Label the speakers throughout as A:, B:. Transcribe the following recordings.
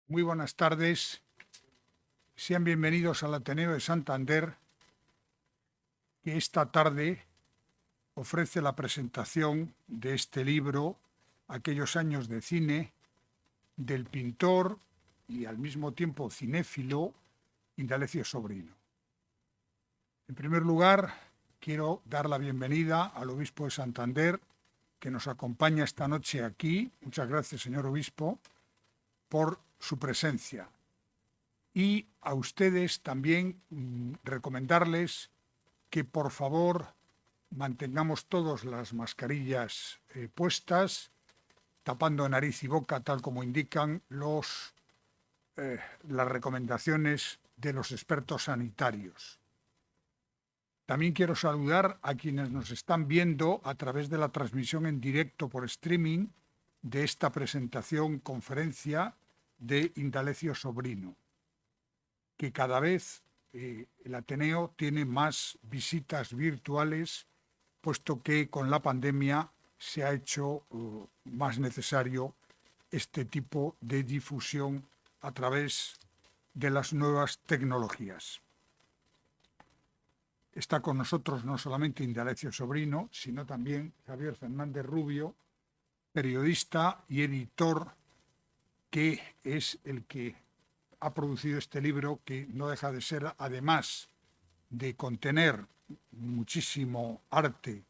A: Muy buenas tardes. Sean bienvenidos al Ateneo de Santander, que esta tarde ofrece la presentación de este libro, Aquellos años de cine, del pintor y al mismo tiempo cinéfilo Indalecio Sobrino. En primer lugar, quiero dar la bienvenida al obispo de Santander, que nos acompaña esta noche aquí. Muchas gracias, señor obispo, por su presencia. Y a ustedes también recomendarles que por favor mantengamos todos las mascarillas puestas, tapando nariz y boca, tal como indican las recomendaciones de los expertos sanitarios. También quiero saludar a quienes nos están viendo a través de la transmisión en directo por streaming de esta presentación, conferencia de Indalecio Sobrino, que cada vez el Ateneo tiene más visitas virtuales, puesto que con la pandemia se ha hecho más necesario este tipo de difusión a través de las nuevas tecnologías. Está con nosotros no solamente Indalecio Sobrino, sino también Javier Fernández Rubio, periodista y editor, que es el que ha producido este libro, que no deja de ser, además de contener muchísimo arte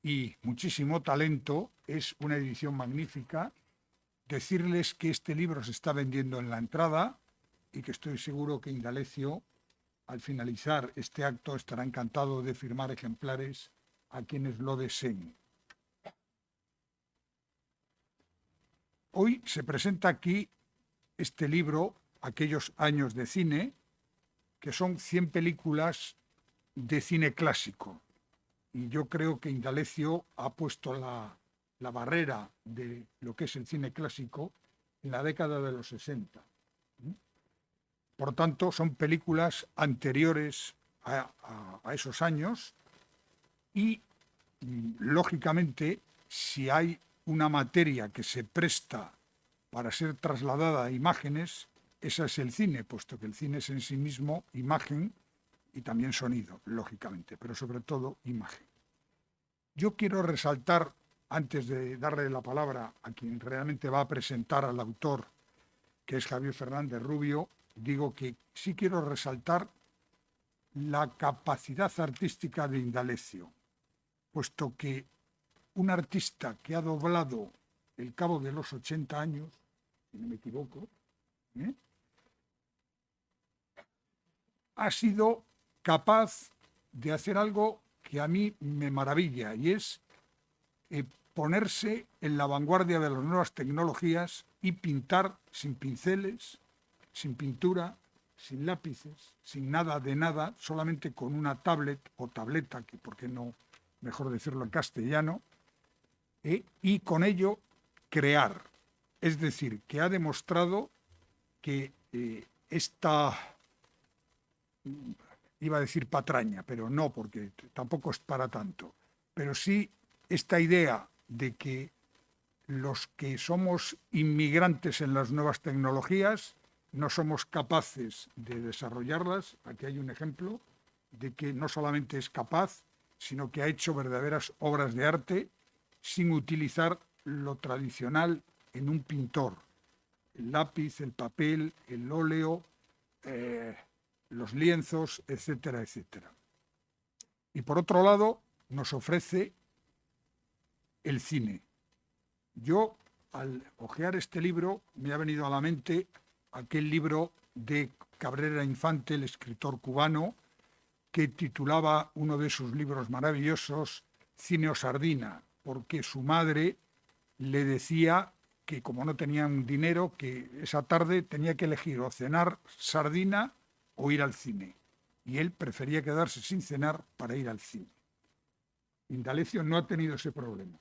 A: y muchísimo talento, es una edición magnífica. Decirles que este libro se está vendiendo en la entrada y que estoy seguro que Indalecio, al finalizar este acto, estará encantado de firmar ejemplares a quienes lo deseen. Hoy se presenta aquí este libro, Aquellos años de cine, que son 100 películas de cine clásico. Y yo creo que Indalecio ha puesto la barrera de lo que es el cine clásico en la década de los 60. Por tanto, son películas anteriores a esos años y, lógicamente, si hay una materia que se presta para ser trasladada a imágenes, esa es el cine, puesto que el cine es en sí mismo imagen y también sonido, lógicamente, pero sobre todo imagen. Yo quiero resaltar, antes de darle la palabra a quien realmente va a presentar al autor, que es Javier Fernández Rubio, digo que sí quiero resaltar la capacidad artística de Indalecio, puesto que un artista que ha doblado el cabo de los 80 años, si no me equivoco, ha sido capaz de hacer algo que a mí me maravilla, y es ponerse en la vanguardia de las nuevas tecnologías y pintar sin pinceles, sin pintura, sin lápices, sin nada de nada, solamente con una tablet o tableta, que por qué no, mejor decirlo en castellano, y con ello crear. Es decir, que ha demostrado que esta, iba a decir patraña, pero no, porque tampoco es para tanto, pero sí esta idea de que los que somos inmigrantes en las nuevas tecnologías no somos capaces de desarrollarlas. Aquí hay un ejemplo de que no solamente es capaz, sino que ha hecho verdaderas obras de arte sin utilizar lo tradicional en un pintor: el lápiz, el papel, el óleo, los lienzos, etcétera, etcétera. Y por otro lado, nos ofrece el cine. Yo, al hojear este libro, me ha venido a la mente aquel libro de Cabrera Infante, el escritor cubano, que titulaba uno de sus libros maravillosos Cine o Sardina, porque su madre le decía que, como no tenían dinero, que esa tarde tenía que elegir o cenar sardina o ir al cine. Y él prefería quedarse sin cenar para ir al cine. Indalecio no ha tenido ese problema,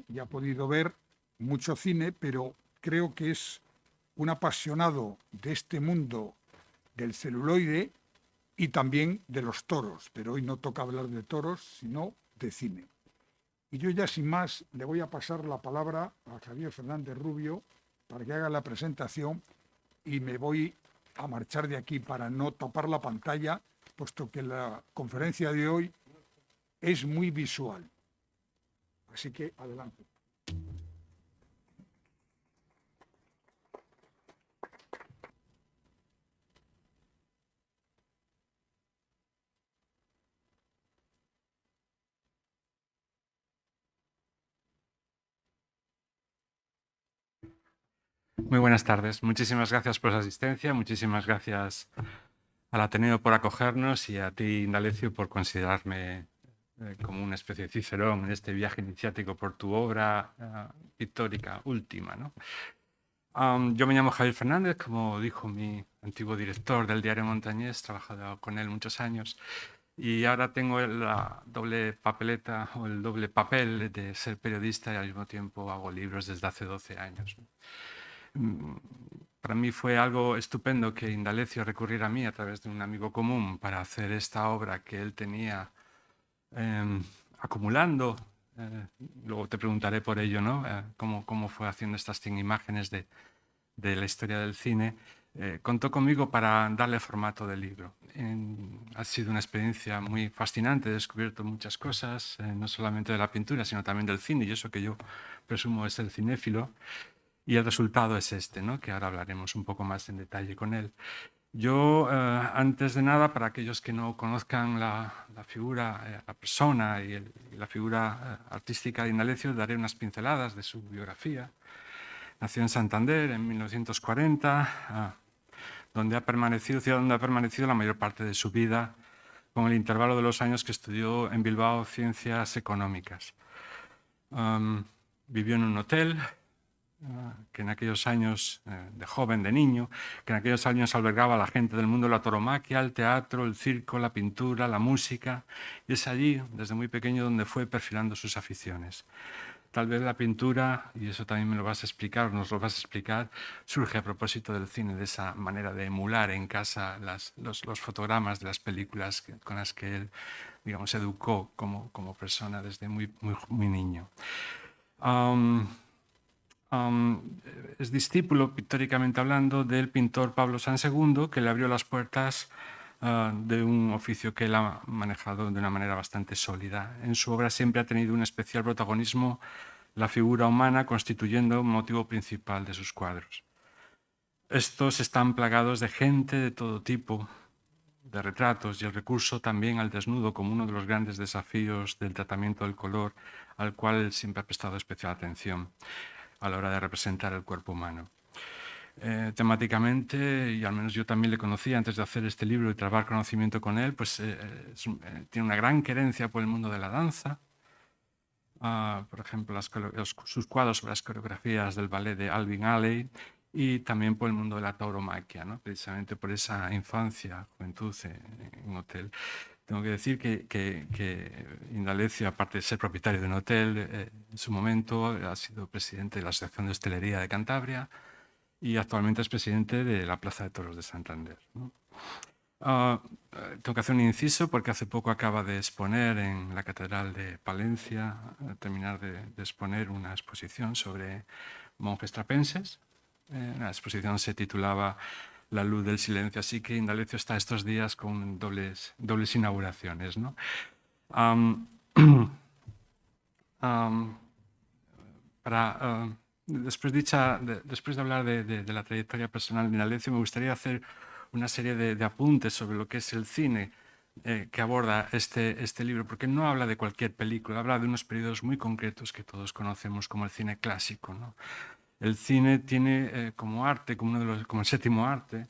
A: y ha podido ver mucho cine, pero creo que es un apasionado de este mundo del celuloide y también de los toros, pero hoy no toca hablar de toros, sino de cine. Y yo ya sin más le voy a pasar la palabra a Javier Fernández Rubio para que haga la presentación, y me voy a marchar de aquí para no tapar la pantalla, puesto que la conferencia de hoy es muy visual. Así que adelante.
B: Muy buenas tardes. Muchísimas gracias por su asistencia, muchísimas gracias al Ateneo por acogernos y a ti, Indalecio, por considerarme como una especie de Cicerón en este viaje iniciático por tu obra pictórica última, ¿no? Yo me llamo Javier Fernández, como dijo mi antiguo director del diario Montañés, he trabajado con él muchos años y ahora tengo la doble papeleta o el doble papel de ser periodista y al mismo tiempo hago libros desde hace 12 años, ¿no? Para mí fue algo estupendo que Indalecio recurriera a mí a través de un amigo común para hacer esta obra que él tenía acumulando. Luego te preguntaré por ello, ¿no? Cómo fue haciendo estas 100 imágenes de la historia del cine. Contó conmigo para darle formato de libro. Ha sido una experiencia muy fascinante, he descubierto muchas cosas, no solamente de la pintura, sino también del cine, y eso que yo presumo es el cinéfilo. Y el resultado es este, ¿no? Que ahora hablaremos un poco más en detalle con él. Yo, antes de nada, para aquellos que no conozcan la figura, la persona y la figura artística de Indalecio, daré unas pinceladas de su biografía. Nació en Santander en 1940, donde ha permanecido la mayor parte de su vida, con el intervalo de los años que estudió en Bilbao Ciencias Económicas. Vivió en un hotel que en aquellos años, de joven, de niño, que en aquellos años albergaba a la gente del mundo de la tauromaquia, el teatro, el circo, la pintura, la música, y es allí, desde muy pequeño, donde fue perfilando sus aficiones. Tal vez la pintura, y eso también me lo vas a explicar, nos lo vas a explicar, surge a propósito del cine, de esa manera de emular en casa los fotogramas de las películas con las que él, digamos, educó como persona desde muy niño. Es discípulo, pictóricamente hablando, del pintor Pablo San II, que le abrió las puertas de un oficio que él ha manejado de una manera bastante sólida. En su obra siempre ha tenido un especial protagonismo la figura humana, constituyendo un motivo principal de sus cuadros. Estos están plagados de gente de todo tipo, de retratos, y el recurso también al desnudo como uno de los grandes desafíos del tratamiento del color, al cual él siempre ha prestado especial atención a la hora de representar el cuerpo humano. Temáticamente, y al menos yo también le conocía antes de hacer este libro y trabar conocimiento con él, pues tiene una gran querencia por el mundo de la danza. Por ejemplo, sus cuadros sobre las coreografías del ballet de Alvin Ailey, y también por el mundo de la tauromaquia, ¿no? Precisamente por esa infancia, juventud en un hotel. Tengo que decir que Indalecio, aparte de ser propietario de un hotel, en su momento ha sido presidente de la Asociación de Hostelería de Cantabria y actualmente es presidente de la Plaza de Toros de Santander, ¿no? Tengo que hacer un inciso porque hace poco acaba de exponer en la Catedral de Palencia, terminar de exponer una exposición sobre monjes trapenses. La exposición se titulaba La luz del silencio, así que Indalecio está estos días con dobles inauguraciones, ¿no? Después de hablar de la trayectoria personal de Indalecio, me gustaría hacer una serie de apuntes sobre lo que es el cine que aborda este libro, porque no habla de cualquier película, habla de unos periodos muy concretos que todos conocemos como el cine clásico, ¿no? El cine tiene como arte, como el séptimo arte,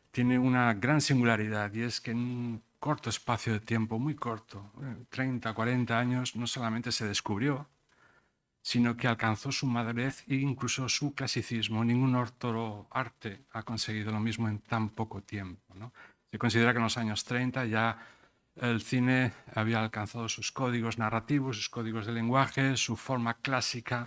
B: tiene una gran singularidad, y es que en un corto espacio de tiempo, muy corto, 30, 40 años, no solamente se descubrió, sino que alcanzó su madurez e incluso su clasicismo. Ningún otro arte ha conseguido lo mismo en tan poco tiempo, ¿no? Se considera que en los años 30 ya el cine había alcanzado sus códigos narrativos, sus códigos de lenguaje, su forma clásica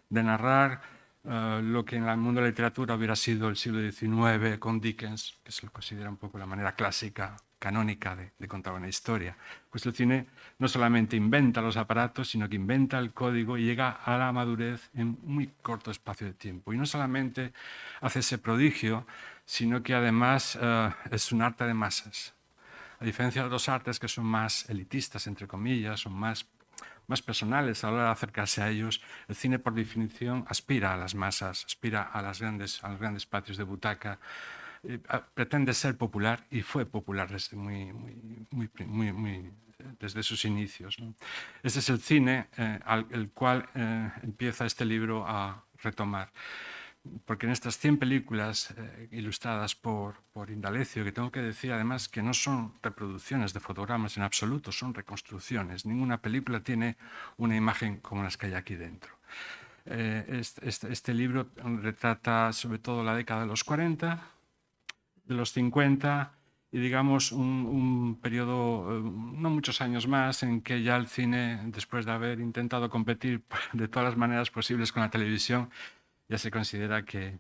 B: de narrar, lo que en el mundo de la literatura hubiera sido el siglo XIX con Dickens, que se lo considera un poco la manera clásica, canónica de contar una historia. Pues el cine no solamente inventa los aparatos, sino que inventa el código y llega a la madurez en muy corto espacio de tiempo. Y no solamente hace ese prodigio, sino que además es un arte de masas. A diferencia de los artes que son más elitistas, entre comillas, son más personales a la hora de acercarse a ellos, el cine por definición aspira a las masas, aspira a los grandes patios de butaca, pretende ser popular y fue popular desde desde sus inicios, ¿no? Este es el cine el cual empieza este libro a retomar. Porque en estas 100 películas ilustradas por Indalecio, que tengo que decir además que no son reproducciones de fotogramas en absoluto, son reconstrucciones. Ninguna película tiene una imagen como las que hay aquí dentro. Este libro retrata sobre todo la década de los 40, de los 50 y digamos un periodo, no muchos años más, en que ya el cine, después de haber intentado competir de todas las maneras posibles con la televisión, ya se considera que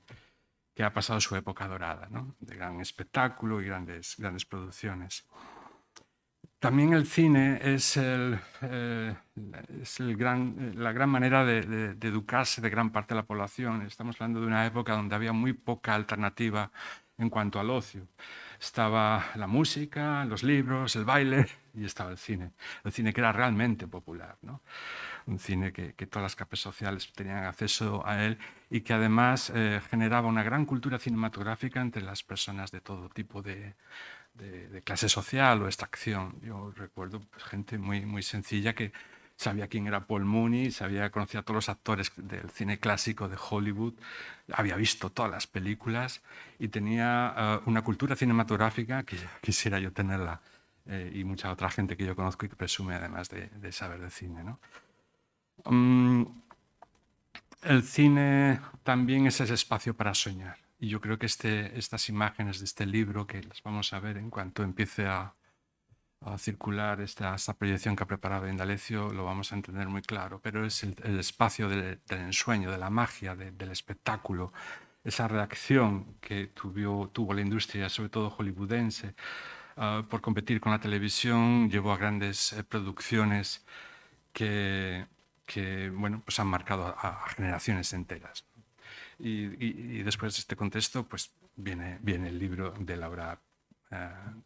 B: ha pasado su época dorada, ¿no? De gran espectáculo y grandes producciones. También el cine es la gran manera de educarse de gran parte de la población. Estamos hablando de una época donde había muy poca alternativa en cuanto al ocio. Estaba la música, los libros, el baile y estaba el cine que era realmente popular, ¿no? Un cine que todas las capas sociales tenían acceso a él y que además generaba una gran cultura cinematográfica entre las personas de todo tipo de clase social o extracción. Yo recuerdo pues, gente muy sencilla que sabía quién era Paul Mooney, conocía a todos los actores del cine clásico de Hollywood, había visto todas las películas y tenía una cultura cinematográfica que quisiera yo tenerla y mucha otra gente que yo conozco y que presume además de saber de cine, ¿no? El cine también es ese espacio para soñar. Y yo creo que estas imágenes de este libro, que las vamos a ver en cuanto empiece a circular esta proyección que ha preparado Indalecio, lo vamos a entender muy claro. Pero es el espacio del ensueño, de la magia, del espectáculo, esa reacción que tuvo la industria, sobre todo hollywoodense, por competir con la televisión, llevó a grandes producciones que bueno, pues han marcado a generaciones enteras. Y después de este contexto, pues viene el libro de la obra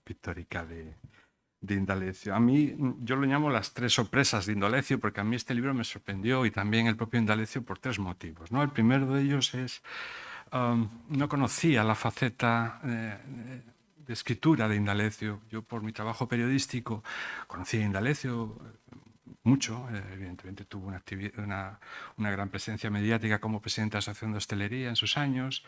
B: pictórica de Indalecio. A mí, yo lo llamo las 3 sorpresas de Indalecio, porque a mí este libro me sorprendió y también el propio Indalecio por 3 motivos, ¿no? El primero de ellos es, no conocía la faceta de escritura de Indalecio. Yo por mi trabajo periodístico conocí a Indalecio mucho, evidentemente tuvo una gran presencia mediática como presidente de la Asociación de Hostelería en sus años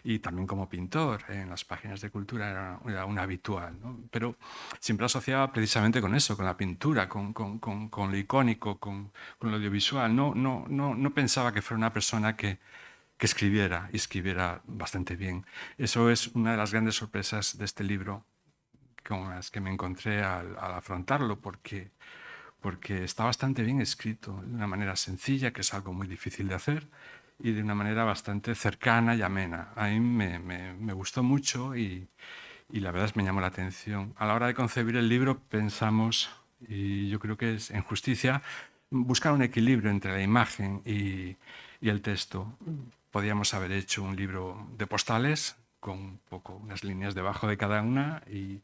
B: y también como pintor en las páginas de cultura era un habitual, ¿no? Pero siempre asociaba precisamente con eso, con la pintura, con lo icónico, con lo audiovisual. No pensaba que fuera una persona que escribiera y escribiera bastante bien. Eso es una de las grandes sorpresas de este libro con las que me encontré al afrontarlo, porque está bastante bien escrito, de una manera sencilla, que es algo muy difícil de hacer, y de una manera bastante cercana y amena. A mí me gustó mucho y la verdad es que me llamó la atención. A la hora de concebir el libro pensamos, y yo creo que es en justicia, buscar un equilibrio entre la imagen y el texto. Podíamos haber hecho un libro de postales con unas líneas debajo de cada una y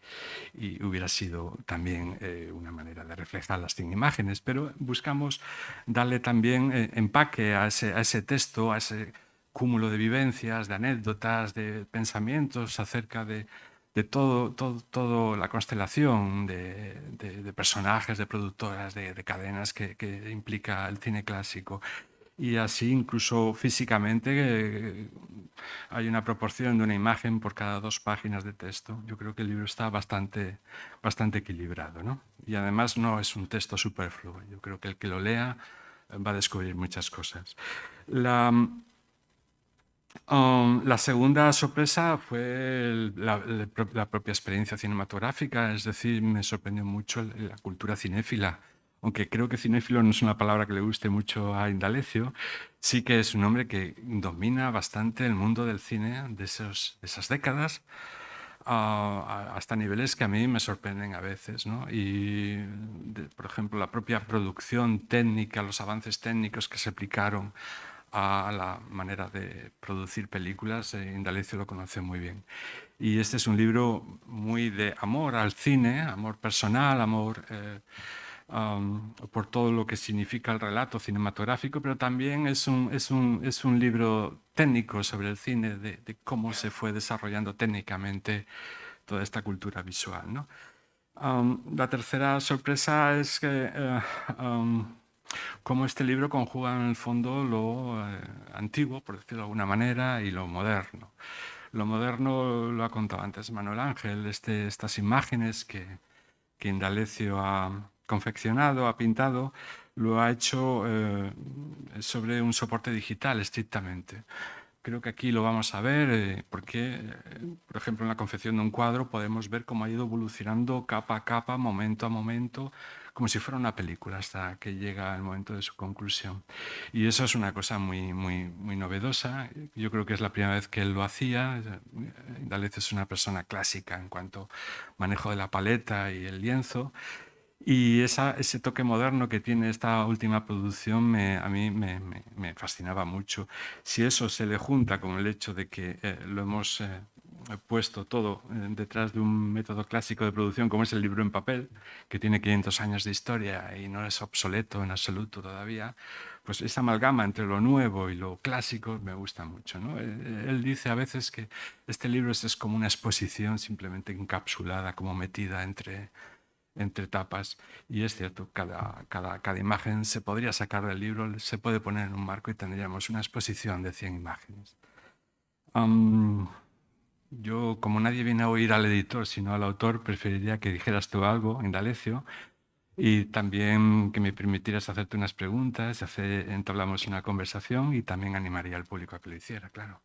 B: hubiera sido también una manera de reflejar las 100 imágenes, pero buscamos darle también empaque a ese texto, a ese cúmulo de vivencias, de anécdotas, de pensamientos acerca de toda la constelación de personajes, de productoras, de cadenas que implica el cine clásico. Y así, incluso físicamente, hay una proporción de una imagen por cada 2 páginas de texto. Yo creo que el libro está bastante equilibrado, ¿no? Y además no es un texto superfluo. Yo creo que el que lo lea va a descubrir muchas cosas. La segunda sorpresa fue la propia experiencia cinematográfica, es decir, me sorprendió mucho la cultura cinéfila. Aunque creo que cinéfilo no es una palabra que le guste mucho a Indalecio, sí que es un hombre que domina bastante el mundo del cine de esas décadas, hasta niveles que a mí me sorprenden a veces, ¿no? Y, por ejemplo, la propia producción técnica, los avances técnicos que se aplicaron a la manera de producir películas, Indalecio lo conoce muy bien. Y este es un libro muy de amor al cine, amor personal, amor por todo lo que significa el relato cinematográfico, pero también es un libro técnico sobre el cine, de cómo se fue desarrollando técnicamente toda esta cultura visual, ¿no? La tercera sorpresa es que cómo este libro conjuga en el fondo lo antiguo, por decirlo de alguna manera, y lo moderno. Lo moderno lo ha contado antes Manuel Ángel, estas imágenes que Indalecio ha confeccionado, ha pintado, lo ha hecho sobre un soporte digital estrictamente. Creo que aquí lo vamos a ver porque, por ejemplo, en la confección de un cuadro podemos ver cómo ha ido evolucionando capa a capa, momento a momento, como si fuera una película hasta que llega el momento de su conclusión. Y eso es una cosa muy, muy, muy novedosa. Yo creo que es la primera vez que él lo hacía. Indalecio es una persona clásica en cuanto a manejo de la paleta y el lienzo. Y ese toque moderno que tiene esta última producción a mí me fascinaba mucho. Si eso se le junta con el hecho de que lo hemos puesto todo detrás de un método clásico de producción como es el libro en papel, que tiene 500 años de historia y no es obsoleto en absoluto todavía, pues esa amalgama entre lo nuevo y lo clásico me gusta mucho, ¿no? Él dice a veces que este libro es como una exposición simplemente encapsulada, como metida entre tapas, y es cierto, cada imagen se podría sacar del libro, se puede poner en un marco y tendríamos una exposición de 100 imágenes. Yo, como nadie viene a oír al editor, sino al autor, preferiría que dijeras tú algo, Indalecio, y también que me permitieras hacerte unas preguntas, entablamos una conversación y también animaría al público a que lo hiciera, claro.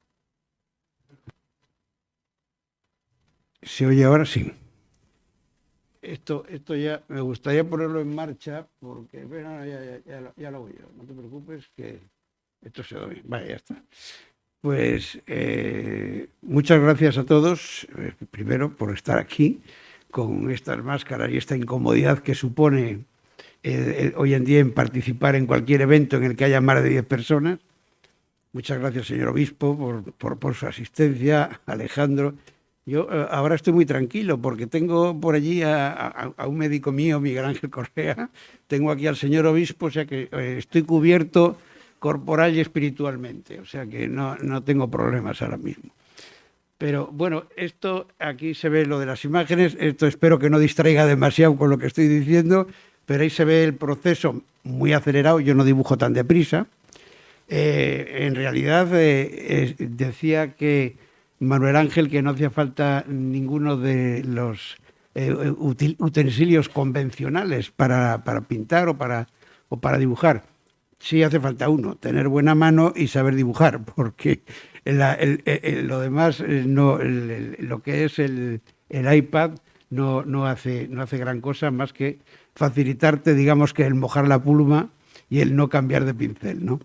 C: ¿Se oye ahora? Sí. Esto ya me gustaría ponerlo en marcha porque bueno, ya lo voy yo. No te preocupes que esto se oye. Vale, ya está. Pues muchas gracias a todos, primero por estar aquí con estas máscaras y esta incomodidad que supone hoy en día en participar en cualquier evento en el que haya más de 10 personas. Muchas gracias, señor obispo, por su asistencia, Alejandro. Yo ahora estoy muy tranquilo porque tengo por allí a un médico mío, Miguel Ángel Correa, tengo aquí al señor obispo, o sea que estoy cubierto corporal y espiritualmente, o sea que no tengo problemas ahora mismo. Pero bueno, esto aquí se ve lo de las imágenes, esto espero que no distraiga demasiado con lo que estoy diciendo, pero ahí se ve el proceso muy acelerado, yo no dibujo tan deprisa. En realidad decía que Manuel Ángel que no hacía falta ninguno de los utensilios convencionales para pintar o para dibujar. Sí hace falta uno, tener buena mano y saber dibujar, porque lo demás, lo que es el iPad no hace gran cosa más que facilitarte, digamos, que el mojar la pluma y el no cambiar de pincel, ¿no?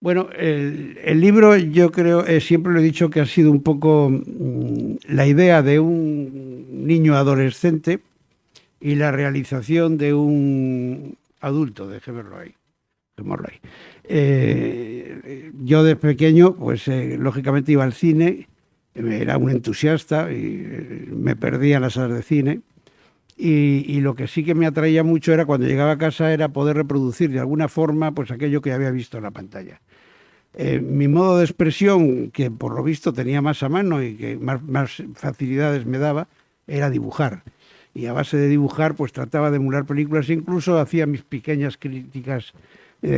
C: Bueno, el libro yo creo, siempre lo he dicho que ha sido un poco la idea de un niño adolescente y la realización de un adulto, dejémoslo ahí. Yo de pequeño, pues lógicamente iba al cine, era un entusiasta y me perdía en las salas de cine. Y lo que sí que me atraía mucho era cuando llegaba a casa era poder reproducir de alguna forma pues aquello que había visto en la pantalla. Mi modo de expresión, que por lo visto tenía más a mano y que más facilidades me daba, era dibujar. Y a base de dibujar pues trataba de emular películas, incluso hacía mis pequeñas críticas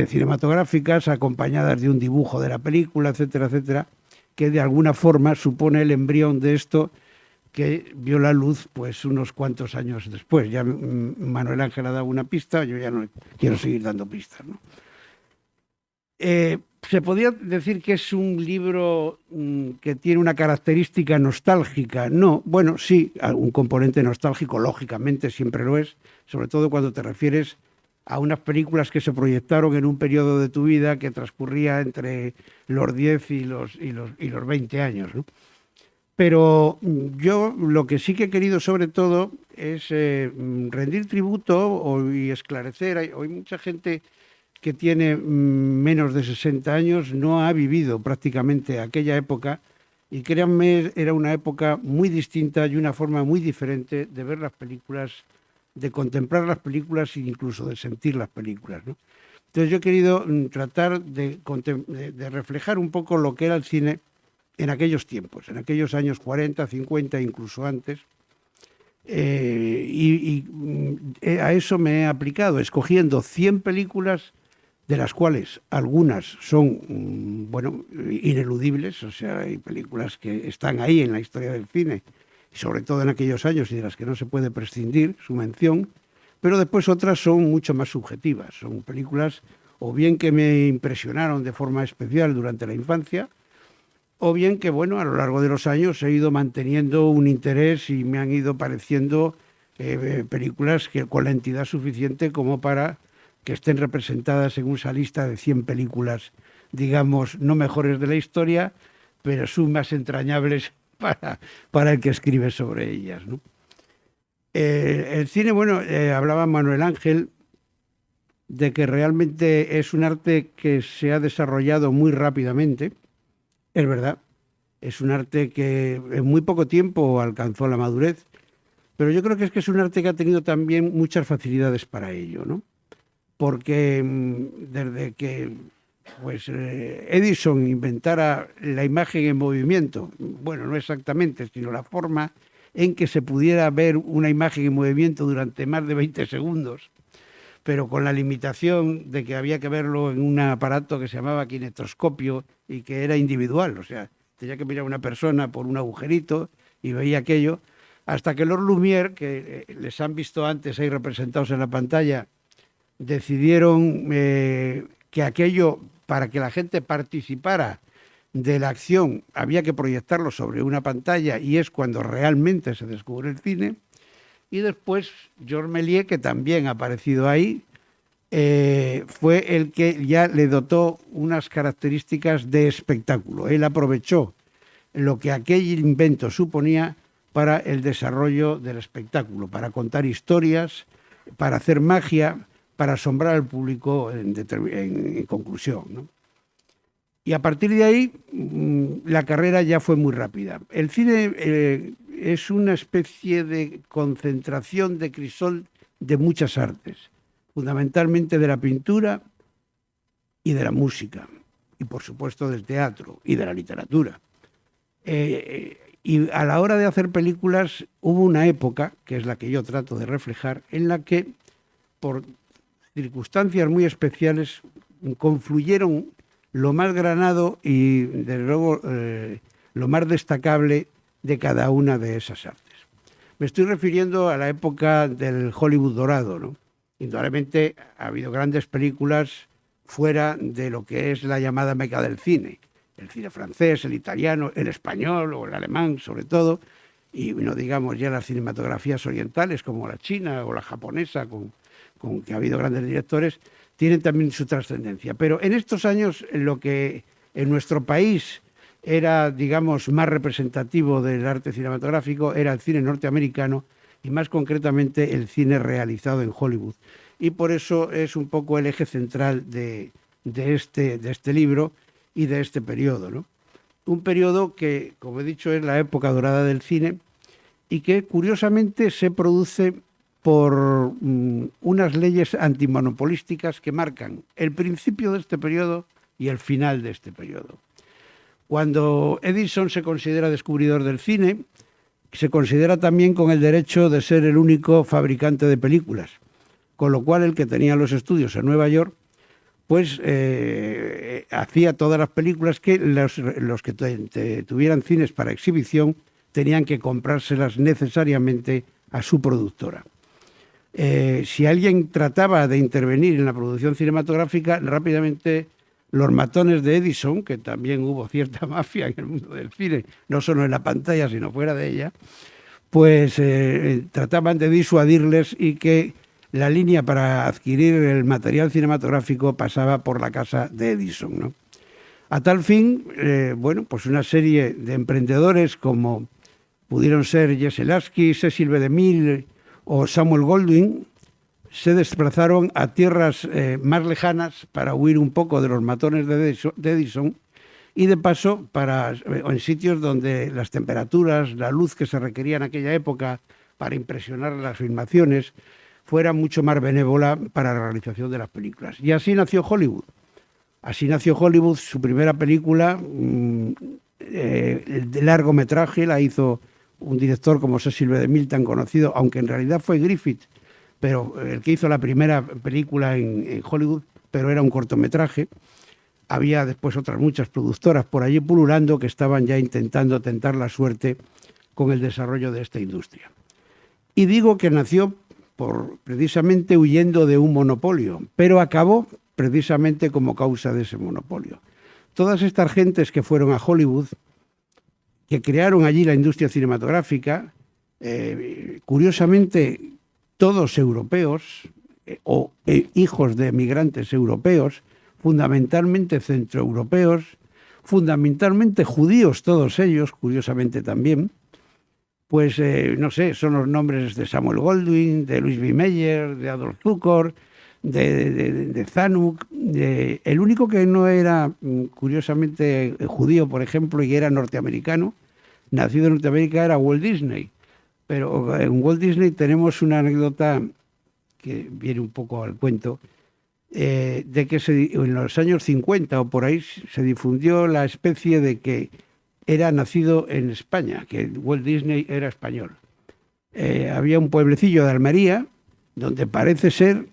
C: cinematográficas acompañadas de un dibujo de la película, etcétera, etcétera, que de alguna forma supone el embrión de esto que vio la luz pues unos cuantos años después. Ya Manuel Ángel ha dado una pista, yo ya no quiero seguir dando pistas, ¿no? Se podría decir que es un libro que tiene una característica nostálgica. No, bueno, sí, un componente nostálgico, lógicamente, siempre lo es, sobre todo cuando te refieres a unas películas que se proyectaron en un periodo de tu vida que transcurría entre los 10 y los 20 años, ¿no? Pero yo lo que sí que he querido sobre todo es rendir tributo y esclarecer. Hay mucha gente que tiene menos de 60 años no ha vivido prácticamente aquella época, y créanme, era una época muy distinta y una forma muy diferente de ver las películas, de contemplar las películas e incluso de sentir las películas, ¿no? Entonces yo he querido tratar de reflejar un poco lo que era el cine en aquellos tiempos, en aquellos años 40, 50, incluso antes. A eso me he aplicado, escogiendo 100 películas, de las cuales algunas son, bueno, ineludibles, o sea, hay películas que están ahí en la historia del cine, sobre todo en aquellos años, y de las que no se puede prescindir su mención, pero después otras son mucho más subjetivas, son películas o bien que me impresionaron de forma especial durante la infancia, o bien que, bueno, a lo largo de los años he ido manteniendo un interés y me han ido pareciendo películas que con la entidad suficiente como para que estén representadas en esa lista de 100 películas, digamos, no mejores de la historia, pero son más entrañables para el que escribe sobre ellas, ¿no? El cine, bueno, hablaba Manuel Ángel de que realmente es un arte que se ha desarrollado muy rápidamente. Es verdad, es un arte que en muy poco tiempo alcanzó la madurez, pero yo creo que es un arte que ha tenido también muchas facilidades para ello, ¿no? Porque desde que pues, Edison inventara la imagen en movimiento, bueno, no exactamente, sino la forma en que se pudiera ver una imagen en movimiento durante más de 20 segundos, pero con la limitación de que había que verlo en un aparato que se llamaba kinetoscopio y que era individual, o sea, tenía que mirar a una persona por un agujerito y veía aquello, hasta que los Lumière, que les han visto antes ahí representados en la pantalla, decidieron que aquello, para que la gente participara de la acción, había que proyectarlo sobre una pantalla, y es cuando realmente se descubre el cine. Y después Georges Méliès, que también ha aparecido ahí, fue el que ya le dotó unas características de espectáculo. Él aprovechó lo que aquel invento suponía para el desarrollo del espectáculo, para contar historias, para hacer magia, para asombrar al público en conclusión, ¿no? Y a partir de ahí la carrera ya fue muy rápida. El cine es una especie de concentración de crisol de muchas artes, fundamentalmente de la pintura y de la música, y por supuesto del teatro y de la literatura. Y a la hora de hacer películas hubo una época, que es la que yo trato de reflejar, en la que por circunstancias muy especiales confluyeron lo más granado y, desde luego, lo más destacable de cada una de esas artes. Me estoy refiriendo a la época del Hollywood dorado, ¿no? Indudablemente ha habido grandes películas fuera de lo que es la llamada meca del cine. El cine francés, el italiano, el español o el alemán, sobre todo, y no digamos ya las cinematografías orientales como la china o la japonesa, con que ha habido grandes directores, tienen también su trascendencia. Pero en estos años, lo que en nuestro país era, digamos, más representativo del arte cinematográfico era el cine norteamericano, y más concretamente el cine realizado en Hollywood. Y por eso es un poco el eje central de este libro y de este periodo, ¿no? Un periodo que, como he dicho, es la época dorada del cine, y que curiosamente se produce por unas leyes antimonopolísticas que marcan el principio de este periodo y el final de este periodo. Cuando Edison se considera descubridor del cine, se considera también con el derecho de ser el único fabricante de películas, con lo cual el que tenía los estudios en Nueva York, pues hacía todas las películas que los que tuvieran cines para exhibición tenían que comprárselas necesariamente a su productora. Si alguien trataba de intervenir en la producción cinematográfica, rápidamente los matones de Edison, que también hubo cierta mafia en el mundo del cine, no solo en la pantalla, sino fuera de ella, pues trataban de disuadirles y que la línea para adquirir el material cinematográfico pasaba por la casa de Edison, ¿no? A tal fin, bueno, pues una serie de emprendedores como pudieron ser Jesse Lasky, Cecil B. DeMille o Samuel Goldwyn, se desplazaron a tierras más lejanas para huir un poco de los matones de Edison y de paso en sitios donde las temperaturas, la luz que se requería en aquella época para impresionar las filmaciones fuera mucho más benévola para la realización de las películas. Y así nació Hollywood. Así nació Hollywood. Su primera película de largometraje la hizo un director como Cecil B. DeMille, conocido, aunque en realidad fue Griffith, pero el que hizo la primera película en Hollywood, pero era un cortometraje. Había después otras muchas productoras por allí pululando que estaban ya intentando tentar la suerte con el desarrollo de esta industria. Y digo que nació precisamente huyendo de un monopolio, pero acabó precisamente como causa de ese monopolio. Todas estas gentes que fueron a Hollywood, que crearon allí la industria cinematográfica, curiosamente todos europeos o hijos de emigrantes europeos, fundamentalmente centroeuropeos, fundamentalmente judíos todos ellos, curiosamente también, pues no sé, son los nombres de Samuel Goldwyn, de Louis B. Mayer, de Adolf Zukor, de Zanuck. El único que no era, curiosamente, judío, por ejemplo, y era norteamericano, nacido en Norteamérica, era Walt Disney. Pero en Walt Disney tenemos una anécdota que viene un poco al cuento, de que en los años 50 o por ahí se difundió la especie de que era nacido en España, que Walt Disney era español. Había un pueblecillo de Almería donde parece ser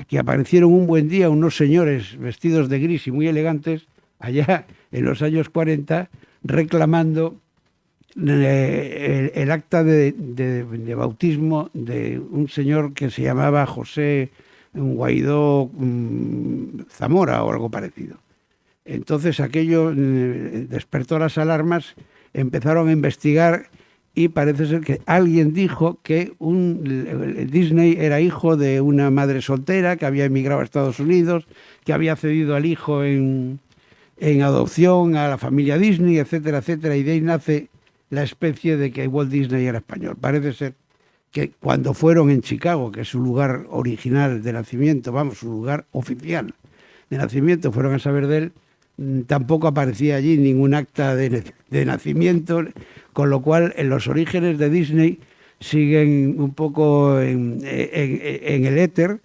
C: que aparecieron un buen día unos señores vestidos de gris y muy elegantes allá en los años 40 reclamando el acta de bautismo de un señor que se llamaba José Guaidó Zamora o algo parecido. Entonces aquello despertó las alarmas, empezaron a investigar y parece ser que alguien dijo que Disney era hijo de una madre soltera que había emigrado a Estados Unidos, que había cedido al hijo en adopción a la familia Disney, etcétera, etcétera, y de ahí nace la especie de que Walt Disney era español. Parece ser que cuando fueron en Chicago, que es su lugar original de nacimiento, su lugar oficial de nacimiento, fueron a saber de él, tampoco aparecía allí ningún acta de nacimiento, con lo cual en los orígenes de Disney siguen un poco en el éter,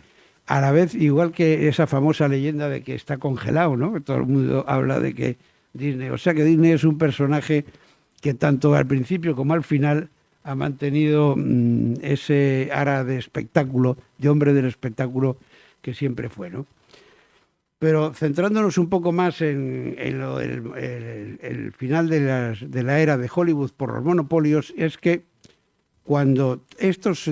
C: a la vez igual que esa famosa leyenda de que está congelado, ¿no? Todo el mundo habla de que Disney, o sea que Disney es un personaje que tanto al principio como al final ha mantenido ese ara de espectáculo, de hombre del espectáculo que siempre fue, ¿no? Pero centrándonos un poco más en el final de la era de Hollywood por los monopolios, es que cuando estos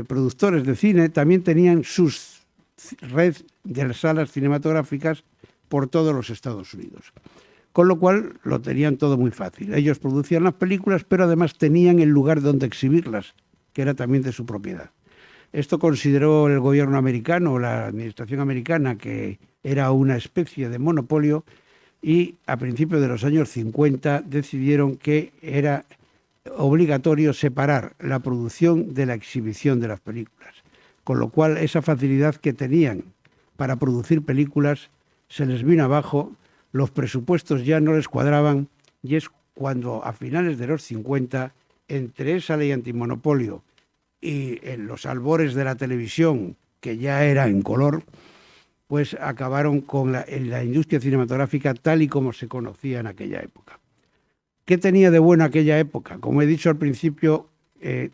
C: productores de cine también tenían sus red de salas cinematográficas por todos los Estados Unidos. Con lo cual lo tenían todo muy fácil. Ellos producían las películas, pero además tenían el lugar donde exhibirlas, que era también de su propiedad. Esto consideró el gobierno americano, la administración americana, que era una especie de monopolio, y a principios de los años 50 decidieron que era obligatorio separar la producción de la exhibición de las películas. Con lo cual esa facilidad que tenían para producir películas se les vino abajo, los presupuestos ya no les cuadraban, y es cuando a finales de los 50, entre esa ley antimonopolio y en los albores de la televisión, que ya era en color, pues acabaron con la industria cinematográfica tal y como se conocía en aquella época. ¿Qué tenía de bueno aquella época? Como he dicho al principio,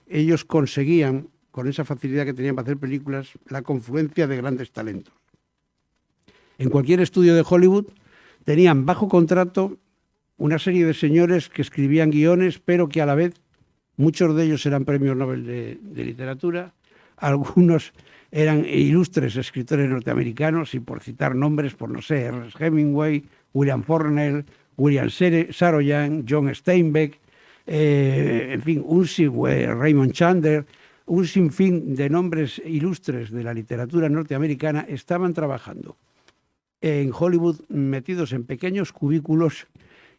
C: ellos conseguían, con esa facilidad que tenían para hacer películas, la confluencia de grandes talentos. En cualquier estudio de Hollywood tenían bajo contrato una serie de señores que escribían guiones, pero que a la vez muchos de ellos eran premios Nobel de literatura, algunos eran ilustres escritores norteamericanos, y por citar nombres, por no sé, Ernest Hemingway, William Faulkner, William Saroyan, John Steinbeck, en fin, Raymond Chandler, un sinfín de nombres ilustres de la literatura norteamericana estaban trabajando en Hollywood, metidos en pequeños cubículos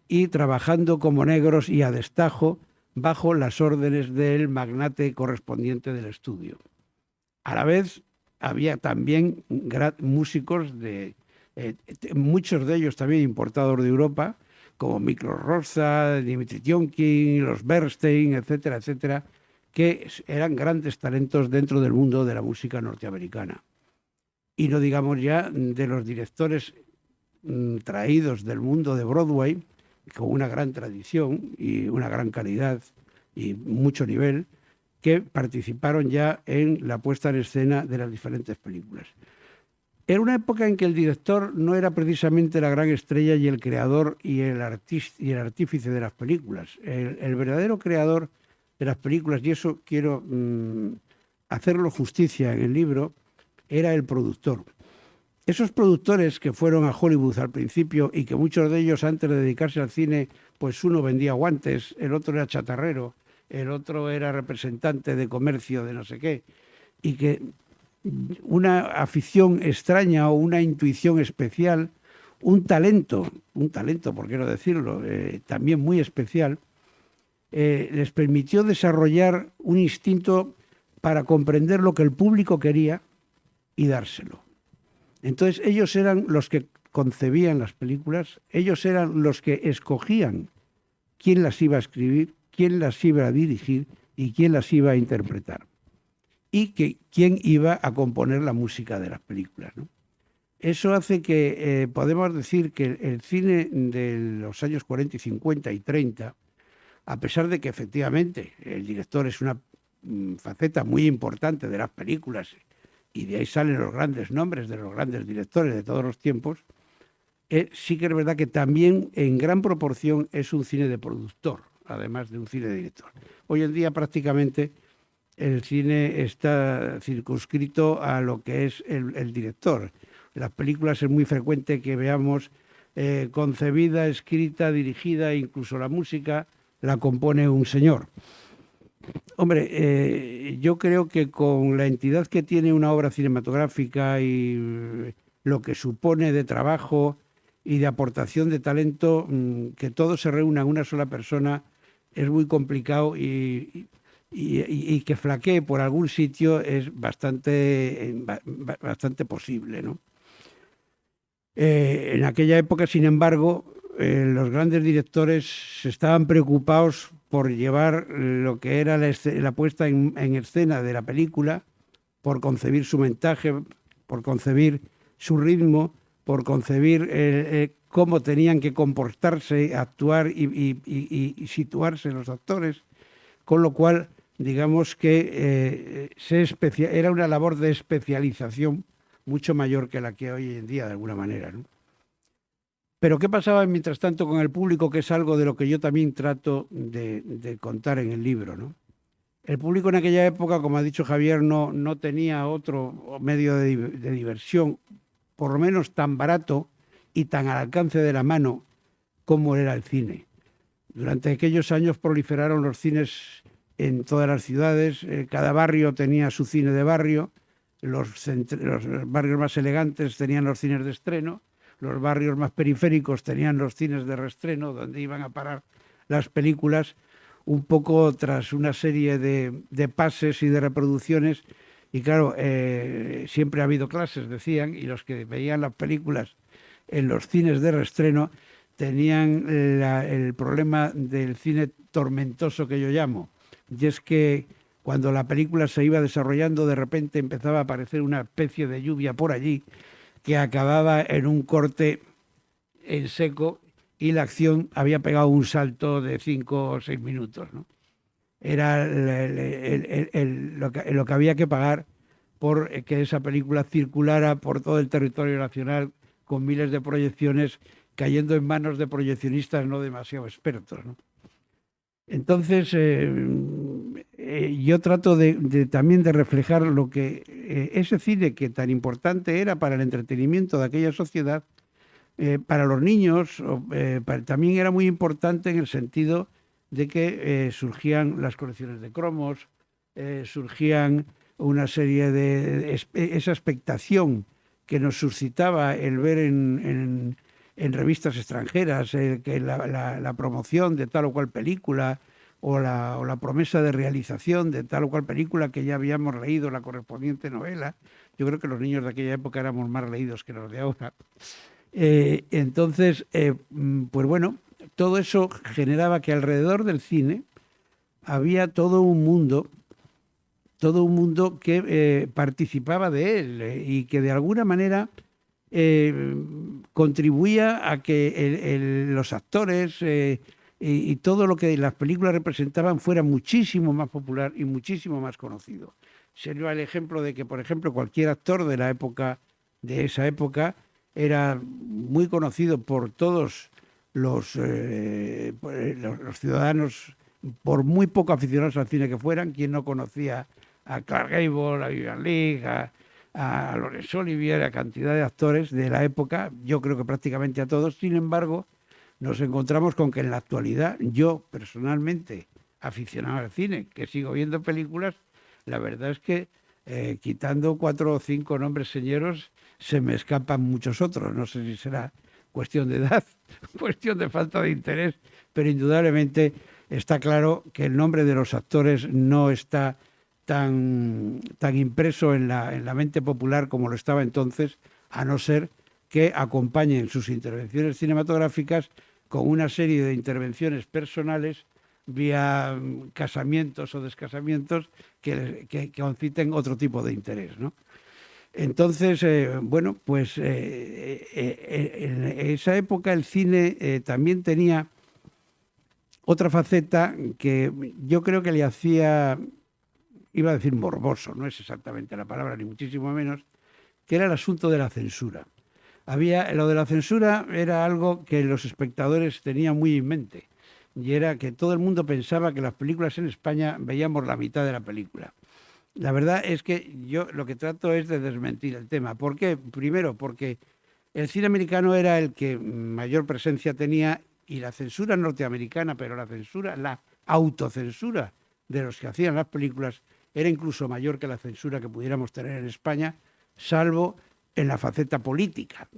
C: y trabajando como negros y a destajo bajo las órdenes del magnate correspondiente del estudio. A la vez, había también músicos muchos de ellos también importados de Europa, como Miklos Rozsa, Dimitri Tiomkin, los Bernstein, etcétera, etcétera, que eran grandes talentos dentro del mundo de la música norteamericana. Y no digamos ya de los directores traídos del mundo de Broadway, con una gran tradición y una gran calidad y mucho nivel, que participaron ya en la puesta en escena de las diferentes películas. Era una época en que el director no era precisamente la gran estrella y el creador y el artífice de las películas. El verdadero creador de las películas, y eso quiero hacerlo justicia en el libro, era el productor. Esos productores que fueron a Hollywood al principio y que muchos de ellos antes de dedicarse al cine, pues uno vendía guantes, el otro era chatarrero, el otro era representante de comercio de no sé qué, y que una afición extraña o una intuición especial, un talento, por qué no decirlo, también muy especial, les permitió desarrollar un instinto para comprender lo que el público quería y dárselo. Entonces ellos eran los que concebían las películas, ellos eran los que escogían quién las iba a escribir, quién las iba a dirigir y quién las iba a interpretar. Y quién iba a componer la música de las películas, ¿no? Eso hace que podemos decir que el cine de los años 40 y 50 y 30, a pesar de que efectivamente el director es una faceta muy importante de las películas, y de ahí salen los grandes nombres de los grandes directores de todos los tiempos, sí que es verdad que también en gran proporción es un cine de productor, además de un cine de director. Hoy en día prácticamente el cine está circunscrito a lo que es el director. En las películas es muy frecuente que veamos concebida, escrita, dirigida, incluso la música la compone un señor. Hombre, yo creo que con la entidad que tiene una obra cinematográfica y lo que supone de trabajo y de aportación de talento, que todo se reúna en una sola persona es muy complicado y que flaquee por algún sitio es bastante posible, ¿no? En aquella época, sin embargo, los grandes directores estaban preocupados por llevar lo que era la puesta en escena de la película, por concebir su mensaje, por concebir su ritmo, por concebir cómo tenían que comportarse, actuar y situarse los actores, con lo cual, digamos que era una labor de especialización mucho mayor que la que hoy en día, de alguna manera, ¿no? Pero ¿qué pasaba mientras tanto con el público? Que es algo de lo que yo también trato de contar en el libro, ¿no? El público en aquella época, como ha dicho Javier, no tenía otro medio de diversión, por lo menos tan barato y tan al alcance de la mano como era el cine. Durante aquellos años proliferaron los cines en todas las ciudades, cada barrio tenía su cine de barrio, los barrios más elegantes tenían los cines de estreno, los barrios más periféricos tenían los cines de reestreno, donde iban a parar las películas, un poco tras una serie de pases y de reproducciones. Y claro, siempre ha habido clases, decían, y los que veían las películas en los cines de reestreno tenían el problema del cine tormentoso que yo llamo. Y es que cuando la película se iba desarrollando, de repente empezaba a aparecer una especie de lluvia por allí que acababa en un corte en seco y la acción había pegado un salto de 5 o 6 minutos, ¿no? Era lo que había que pagar por que esa película circulara por todo el territorio nacional con miles de proyecciones, cayendo en manos de proyeccionistas no demasiado expertos, ¿no? Entonces, yo trato también de reflejar lo que ese cine que tan importante era para el entretenimiento de aquella sociedad, para los niños, también era muy importante en el sentido de que surgían las colecciones de cromos, surgían una serie de esa expectación que nos suscitaba el ver en revistas extranjeras que la promoción de tal o cual película o la promesa de realización de tal o cual película que ya habíamos leído la correspondiente novela Yo creo que los niños de aquella época éramos más leídos que los de ahora. Entonces, pues bueno, todo eso generaba que alrededor del cine había todo un mundo que participaba de él y que de alguna manera contribuía a que los actores y todo lo que las películas representaban fuera muchísimo más popular y muchísimo más conocido. Sería el ejemplo de que, por ejemplo, cualquier actor de la época, de esa época, era muy conocido por todos los ciudadanos, por muy poco aficionados al cine que fueran. Quien no conocía a Clark Gable, a Vivian Leigh, a Laurence Olivier, a cantidad de actores de la época, yo creo que prácticamente a todos. Sin embargo, nos encontramos con que en la actualidad, yo personalmente, aficionado al cine, que sigo viendo películas, la verdad es que quitando 4 o 5 nombres señeros, se me escapan muchos otros. No sé si será cuestión de edad, cuestión de falta de interés, pero indudablemente está claro que el nombre de los actores no está tan impreso en la mente popular como lo estaba entonces, a no ser que acompañen sus intervenciones cinematográficas con una serie de intervenciones personales vía casamientos o descasamientos que conciten otro tipo de interés, ¿no? Entonces, bueno, pues en esa época el cine también tenía otra faceta que yo creo que le hacía, iba a decir morboso, no es exactamente la palabra, ni muchísimo menos, que era el asunto de la censura. Lo de la censura era algo que los espectadores tenían muy en mente, y era que todo el mundo pensaba que las películas en España veíamos la mitad de la película. La verdad es que yo lo que trato es de desmentir el tema. ¿Por qué? Primero, porque el cine americano era el que mayor presencia tenía, y la censura norteamericana, pero la autocensura de los que hacían las películas era incluso mayor que la censura que pudiéramos tener en España, salvo en la faceta política.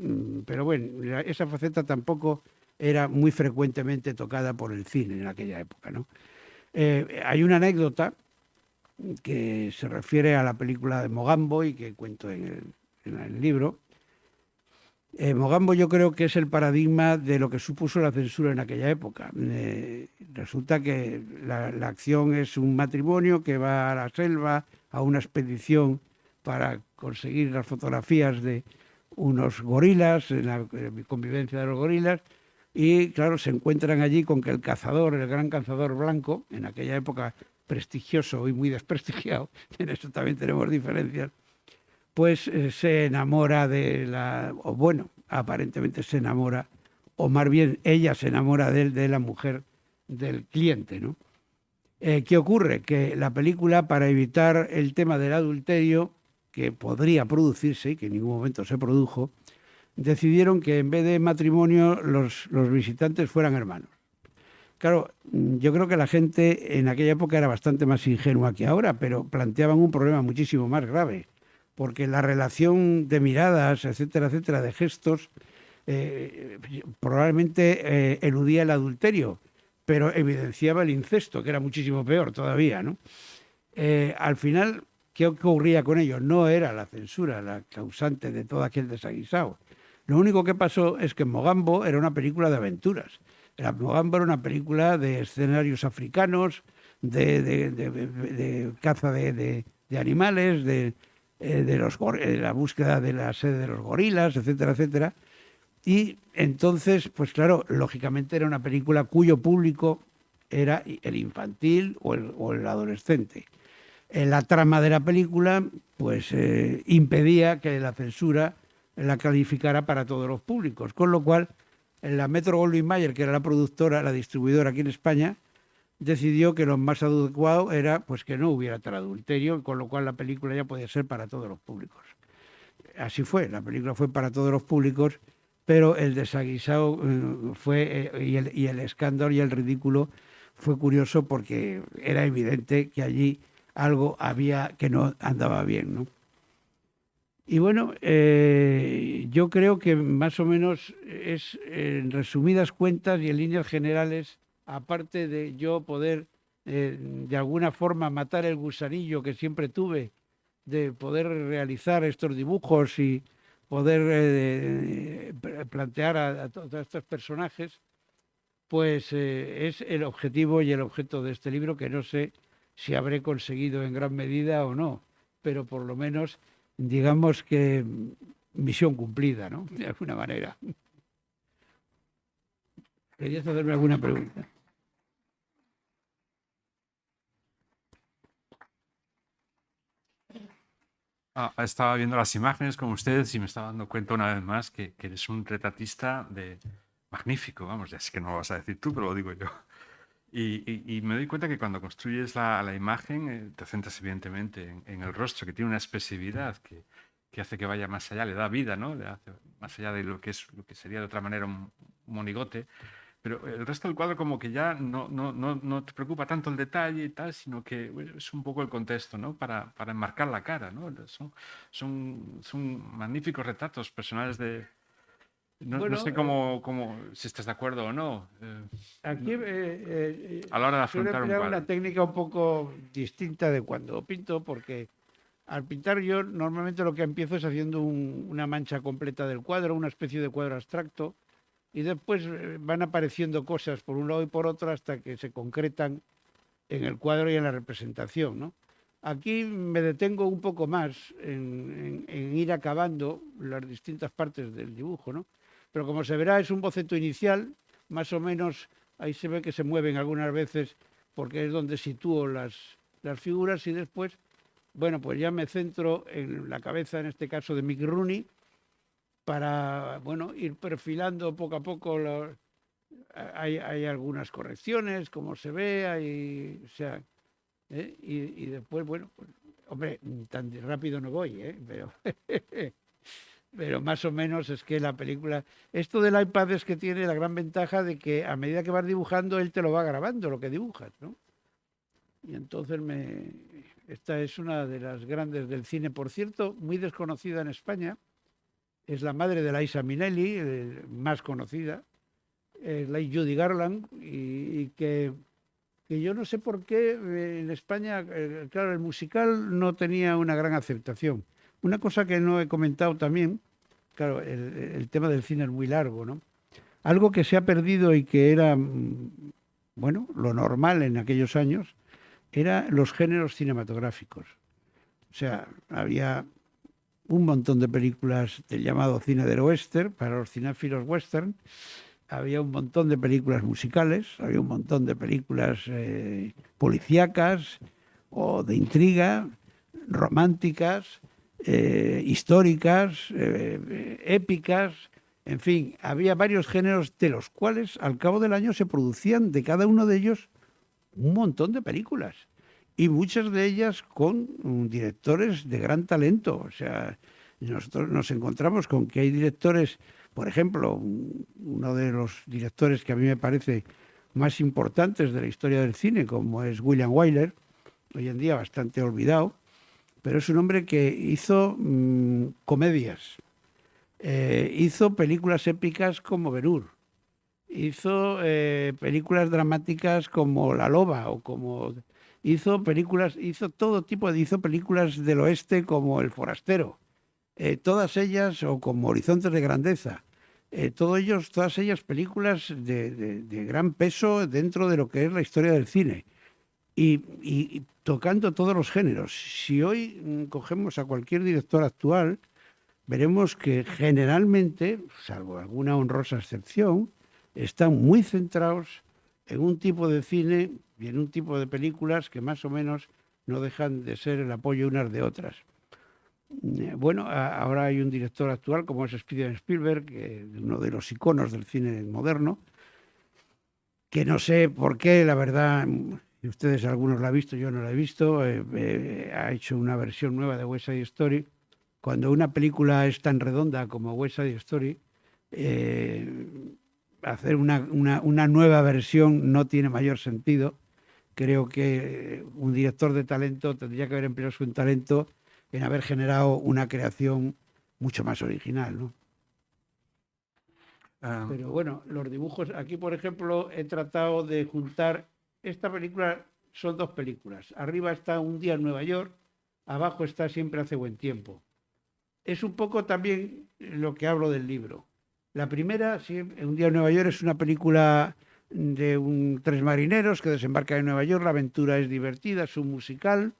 C: Pero bueno, esa faceta tampoco era muy frecuentemente tocada por el cine en aquella época, ¿no? Hay una anécdota que se refiere a la película de Mogambo y que cuento en el libro. Mogambo yo creo que es el paradigma de lo que supuso la censura en aquella época. Resulta que la acción es un matrimonio que va a la selva, a una expedición para conseguir las fotografías de unos gorilas, en la convivencia de los gorilas, y claro, se encuentran allí con que el cazador, el gran cazador blanco, en aquella época prestigioso y muy desprestigiado, en eso también tenemos diferencias, pues se enamora aparentemente se enamora, o más bien ella se enamora de la mujer del cliente, ¿no? ¿Qué ocurre? Que la película, para evitar el tema del adulterio, que podría producirse y que en ningún momento se produjo, decidieron que en vez de matrimonio los visitantes fueran hermanos. Claro, yo creo que la gente en aquella época era bastante más ingenua que ahora, pero planteaban un problema muchísimo más grave, porque la relación de miradas, etcétera, etcétera, de gestos, probablemente eludía el adulterio, pero evidenciaba el incesto, que era muchísimo peor todavía, ¿no? Al final, ¿qué ocurría con ello? No era la censura la causante de todo aquel desaguisado. Lo único que pasó es que Mogambo era una película de aventuras. Mogambo era una película de escenarios africanos, de caza de animales, de la búsqueda de la sede de los gorilas, etcétera, etcétera. Y entonces, pues claro, lógicamente era una película cuyo público era el infantil o el adolescente. La trama de la película, pues impedía que la censura la calificara para todos los públicos, con lo cual la Metro-Goldwyn-Mayer, que era la productora, la distribuidora aquí en España, decidió que lo más adecuado era pues que no hubiera tal adulterio, con lo cual la película ya podía ser para todos los públicos. Así fue, la película fue para todos los públicos, pero el desaguisado fue y el escándalo y el ridículo fue curioso, porque era evidente que allí algo había que no andaba bien, ¿no? Y bueno, yo creo que más o menos es, en resumidas cuentas y en líneas generales, aparte de yo poder de alguna forma matar el gusanillo que siempre tuve de poder realizar estos dibujos y poder plantear a todos estos personajes, pues es el objetivo y el objeto de este libro, que no sé si habré conseguido en gran medida o no, pero por lo menos digamos que misión cumplida, ¿no? De alguna manera. ¿Querías hacerme alguna pregunta?
B: Estaba viendo las imágenes con ustedes y me estaba dando cuenta una vez más que eres un retratista magnífico, vamos, ya sé que no lo vas a decir tú, pero lo digo yo. Y me doy cuenta que cuando construyes la imagen, te centras evidentemente en el rostro, que tiene una expresividad que hace que vaya más allá, le da vida, ¿no? Le hace más allá de lo que sería de otra manera un monigote. Pero el resto del cuadro como que ya no te preocupa tanto el detalle y tal, sino que bueno, es un poco el contexto, ¿no? Para enmarcar la cara, ¿no? Son magníficos retratos personales de... No
C: Bueno,
B: sé si estás de acuerdo o no.
C: aquí
B: A la hora de
C: suelo
B: afrontar un
C: emplear una
B: cuadro.
C: técnica un poco distinta de cuando pinto, porque al pintar yo normalmente lo que empiezo es haciendo una mancha completa del cuadro, una especie de cuadro abstracto, y después van apareciendo cosas por un lado y por otro hasta que se concretan en el cuadro y en la representación, ¿no? Aquí me detengo un poco más en ir acabando las distintas partes del dibujo, ¿no? Pero como se verá, es un boceto inicial, más o menos ahí se ve que se mueven algunas veces porque es donde sitúo las figuras, y después, bueno, pues ya me centro en la cabeza, en este caso de Mick Rooney, para, bueno, ir perfilando poco a poco hay algunas correcciones, como se ve, o sea, y después, bueno, pues, hombre, tan rápido no voy, pero más o menos es que la película... Esto del iPad es que tiene la gran ventaja de que a medida que vas dibujando, él te lo va grabando, lo que dibujas, ¿no? Y entonces esta es una de las grandes del cine, por cierto, muy desconocida en España. Es la madre de Liza Minnelli, más conocida, la Judy Garland, y que yo no sé por qué en España, claro, el musical no tenía una gran aceptación. Una cosa que no he comentado también, claro, el tema del cine es muy largo, ¿no? Algo que se ha perdido y que era, bueno, lo normal en aquellos años, eran los géneros cinematográficos. O sea, había un montón de películas del llamado cine del western, para los cinéfilos western, había un montón de películas musicales, había un montón de películas policíacas o de intriga, románticas, históricas, épicas, en fin, había varios géneros de los cuales al cabo del año se producían de cada uno de ellos un montón de películas, y muchas de ellas con directores de gran talento. O sea, nosotros nos encontramos con que hay directores, por ejemplo, uno de los directores que a mí me parece más importantes de la historia del cine, como es William Wyler, hoy en día bastante olvidado, pero es un hombre que hizo comedias, hizo películas épicas como Ben-Hur, hizo películas dramáticas como La Loba, o como hizo películas del oeste como El Forastero, todas ellas, o como Horizontes de Grandeza, todas ellas películas de gran peso dentro de lo que es la historia del cine, y tocando todos los géneros. Si hoy cogemos a cualquier director actual, veremos que generalmente, salvo alguna honrosa excepción, están muy centrados en un tipo de cine y en un tipo de películas que más o menos no dejan de ser el apoyo unas de otras. Bueno, ahora hay un director actual como es Steven Spielberg, uno de los iconos del cine moderno, que no sé por qué, la verdad, ustedes algunos la han visto, yo no la he visto, ha hecho una versión nueva de West Side Story. Cuando una película es tan redonda como West Side Story, hacer una nueva versión no tiene mayor sentido. Creo que un director de talento tendría que haber empleado su talento en haber generado una creación mucho más original, ¿no? Pero bueno, los dibujos, aquí por ejemplo he tratado de juntar, esta película son dos películas. Arriba está Un día en Nueva York, abajo está Siempre hace buen tiempo. Es un poco también lo que hablo del libro. La primera, Un día en Nueva York, es una película de tres marineros que desembarcan en Nueva York. La aventura es divertida, es un musical,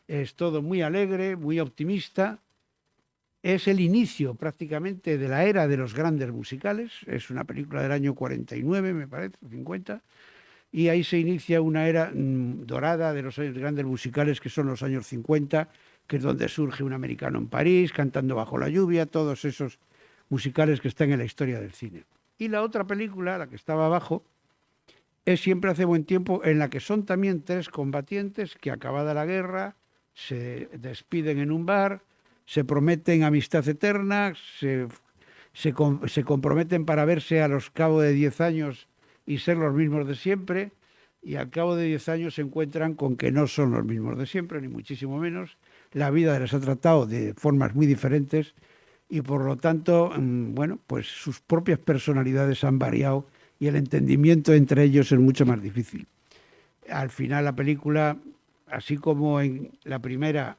C: es todo muy alegre, muy optimista. Es el inicio prácticamente de la era de los grandes musicales. Es una película del año 49, me parece, 50. Y ahí se inicia una era dorada de los grandes musicales, que son los años 50, que es donde surge Un americano en París, Cantando bajo la lluvia, todos esos musicales que están en la historia del cine. Y la otra película, la que estaba abajo, es Siempre hace buen tiempo, en la que son también tres combatientes que, acabada la guerra, se despiden en un bar, se prometen amistad eterna, se comprometen para verse a los cabo de 10 años y ser los mismos de siempre, y al cabo de 10 años se encuentran con que no son los mismos de siempre, ni muchísimo menos. La vida les ha tratado de formas muy diferentes y por lo tanto, bueno, pues sus propias personalidades han variado y el entendimiento entre ellos es mucho más difícil. Al final la película, así como en la primera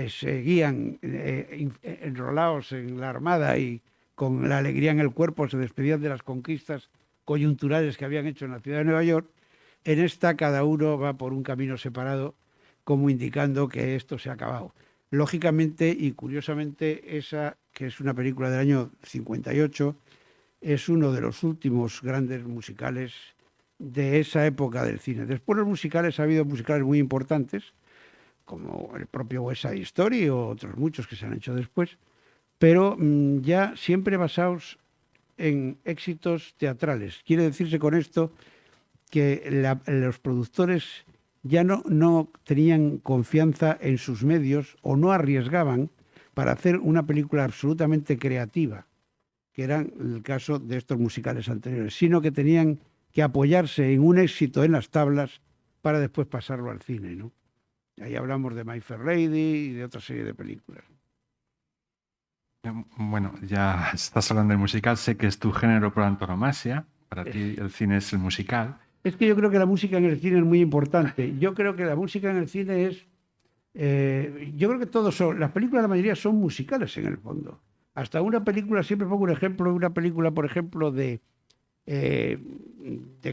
C: seguían enrolados en la armada y con la alegría en el cuerpo se despedían de las conquistas coyunturales que habían hecho en la ciudad de Nueva York, en esta cada uno va por un camino separado, como indicando que esto se ha acabado. Lógicamente y curiosamente, esa, que es una película del año 58, es uno de los últimos grandes musicales de esa época del cine. Después los musicales, ha habido musicales muy importantes, como el propio West Side Story o otros muchos que se han hecho después, pero ya siempre basados en éxitos teatrales. Quiere decirse con esto que los productores ya no tenían confianza en sus medios o no arriesgaban para hacer una película absolutamente creativa, que era el caso de estos musicales anteriores, sino que tenían que apoyarse en un éxito en las tablas para después pasarlo al cine, ¿no? Ahí hablamos de My Fair Lady y de otra serie de películas.
B: Bueno, ya estás hablando del musical, sé que es tu género por antonomasia, para ti el cine es el musical.
C: Es que yo creo que la música en el cine es muy importante. Yo creo que la música en el cine es... yo creo que todos son... Las películas, la mayoría son musicales en el fondo. Hasta una película, siempre pongo un ejemplo, una película, por ejemplo, de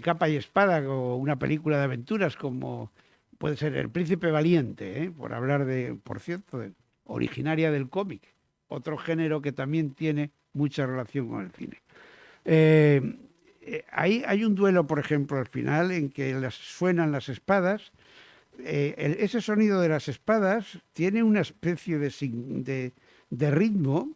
C: capa y espada, o una película de aventuras como puede ser El Príncipe Valiente, por hablar de, por cierto, originaria del cómic, otro género que también tiene mucha relación con el cine. Hay un duelo, por ejemplo, al final, en que suenan las espadas. Ese sonido de las espadas tiene una especie de ritmo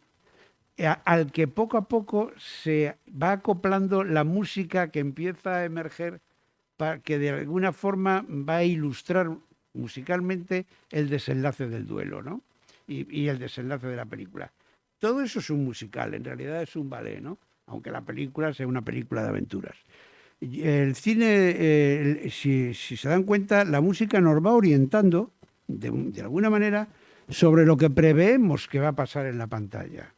C: al que poco a poco se va acoplando la música que empieza a emerger, para que de alguna forma va a ilustrar musicalmente el desenlace del duelo, ¿no? Y el desenlace de la película. Todo eso es un musical, en realidad es un ballet, ¿no? Aunque la película sea una película de aventuras. El cine, si se dan cuenta, la música nos va orientando de alguna manera sobre lo que preveemos que va a pasar en la pantalla.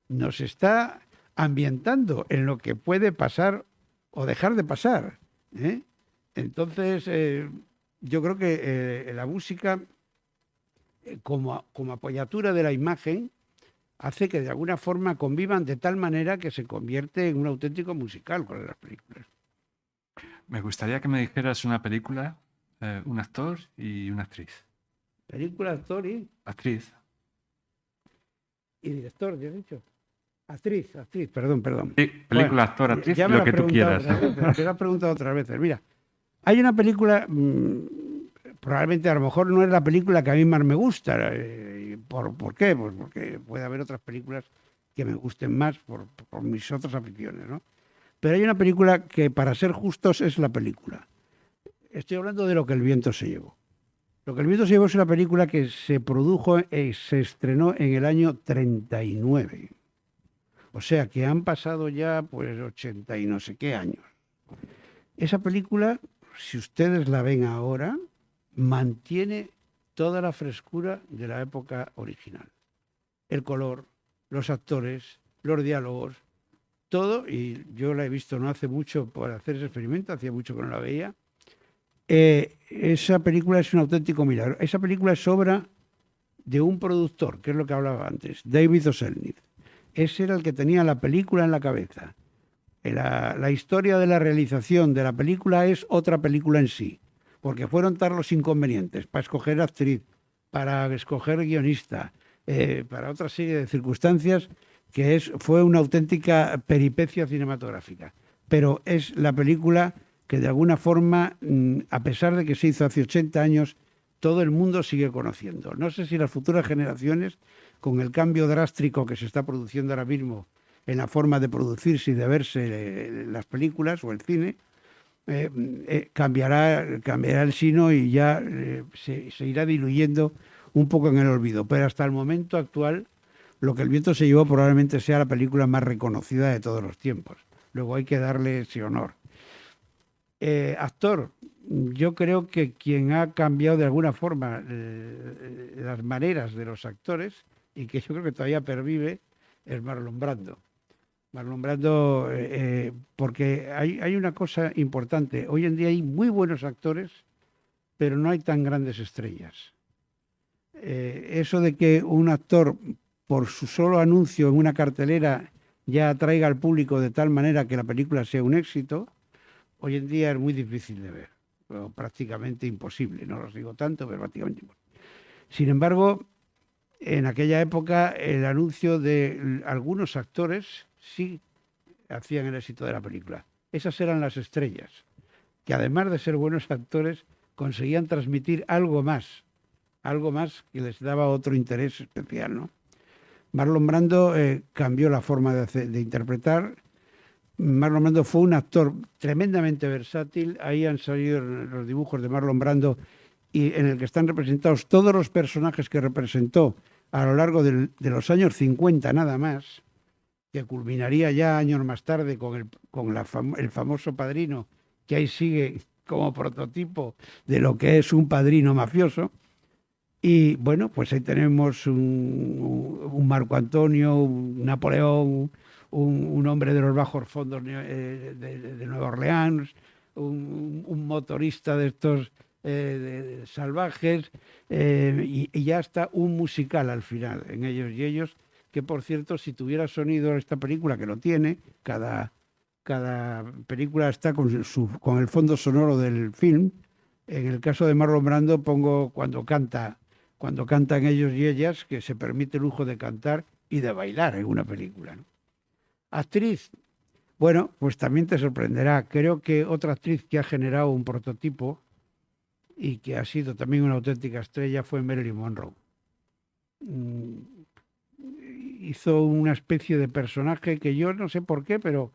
C: Nos está ambientando en lo que puede pasar o dejar de pasar, ¿eh? Entonces, yo creo que la música, como apoyatura de la imagen, hace que de alguna forma convivan de tal manera que se convierte en un auténtico musical con las películas.
B: Me gustaría que me dijeras una película, un actor y una actriz.
C: Película, actor y...
B: Actriz.
C: Y director, ¿ya he dicho? Actriz, perdón.
B: Sí, película, bueno, actor, actriz, lo que tú quieras.
C: Te lo he preguntado otras veces. Mira, hay una película, probablemente a lo mejor no es la película que a mí más me gusta. ¿Por qué? Pues porque puede haber otras películas que me gusten más por mis otras aficiones, ¿no? Pero hay una película que, para ser justos, es la película. Estoy hablando de Lo que el viento se llevó. Lo que el viento se llevó es una película que se produjo y se estrenó en el año 39. O sea que han pasado ya pues 80 y no sé qué años. Esa película, si ustedes la ven ahora, mantiene toda la frescura de la época original. El color, los actores, los diálogos, todo, y yo la he visto no hace mucho para hacer ese experimento, hacía mucho que no la veía. Esa película es un auténtico milagro. Esa película es obra de un productor, que es lo que hablaba antes, David O. Selznick. Ese era el que tenía la película en la cabeza. La historia de la realización de la película es otra película en sí, porque fueron tal los inconvenientes para escoger actriz, para escoger guionista, para otra serie de circunstancias, que fue una auténtica peripecia cinematográfica. Pero es la película que de alguna forma, a pesar de que se hizo hace 80 años, todo el mundo sigue conociendo. No sé si las futuras generaciones, con el cambio drástico que se está produciendo ahora mismo en la forma de producirse y de verse las películas o el cine, cambiará el sino y ya se irá diluyendo un poco en el olvido. Pero hasta el momento actual, Lo que el viento se llevó probablemente sea la película más reconocida de todos los tiempos. Luego hay que darle ese honor. Actor, yo creo que quien ha cambiado de alguna forma las maneras de los actores y que yo creo que todavía pervive es Marlon Brando. Marlon Brando, porque hay una cosa importante. Hoy en día hay muy buenos actores, pero no hay tan grandes estrellas. Eso de que un actor, por su solo anuncio en una cartelera, ya atraiga al público de tal manera que la película sea un éxito, hoy en día es muy difícil de ver, o prácticamente imposible. No lo digo tanto, pero prácticamente imposible. Sin embargo, en aquella época el anuncio de algunos actores sí hacían el éxito de la película. Esas eran las estrellas, que además de ser buenos actores, conseguían transmitir algo más que les daba otro interés especial, ¿no? Marlon Brando cambió la forma de interpretar. Marlon Brando fue un actor tremendamente versátil. Ahí han salido los dibujos de Marlon Brando y en el que están representados todos los personajes que representó a lo largo de los años 50 nada más, que culminaría ya años más tarde con el famoso Padrino, que ahí sigue como prototipo de lo que es un padrino mafioso. Y bueno, pues ahí tenemos un Marco Antonio, un Napoleón, un hombre de los bajos fondos de Nueva Orleans, un motorista de estos salvajes, y ya está un musical al final en Ellos y Ellos, que por cierto, si tuviera sonido esta película, que lo tiene, cada película está con el fondo sonoro del film. En el caso de Marlon Brando pongo cuando cantan Ellos y Ellas, que se permite el lujo de cantar y de bailar en una película, ¿no? Actriz, bueno, pues también te sorprenderá. Creo que otra actriz que ha generado un prototipo y que ha sido también una auténtica estrella fue Marilyn Monroe. Hizo una especie de personaje que yo no sé por qué, pero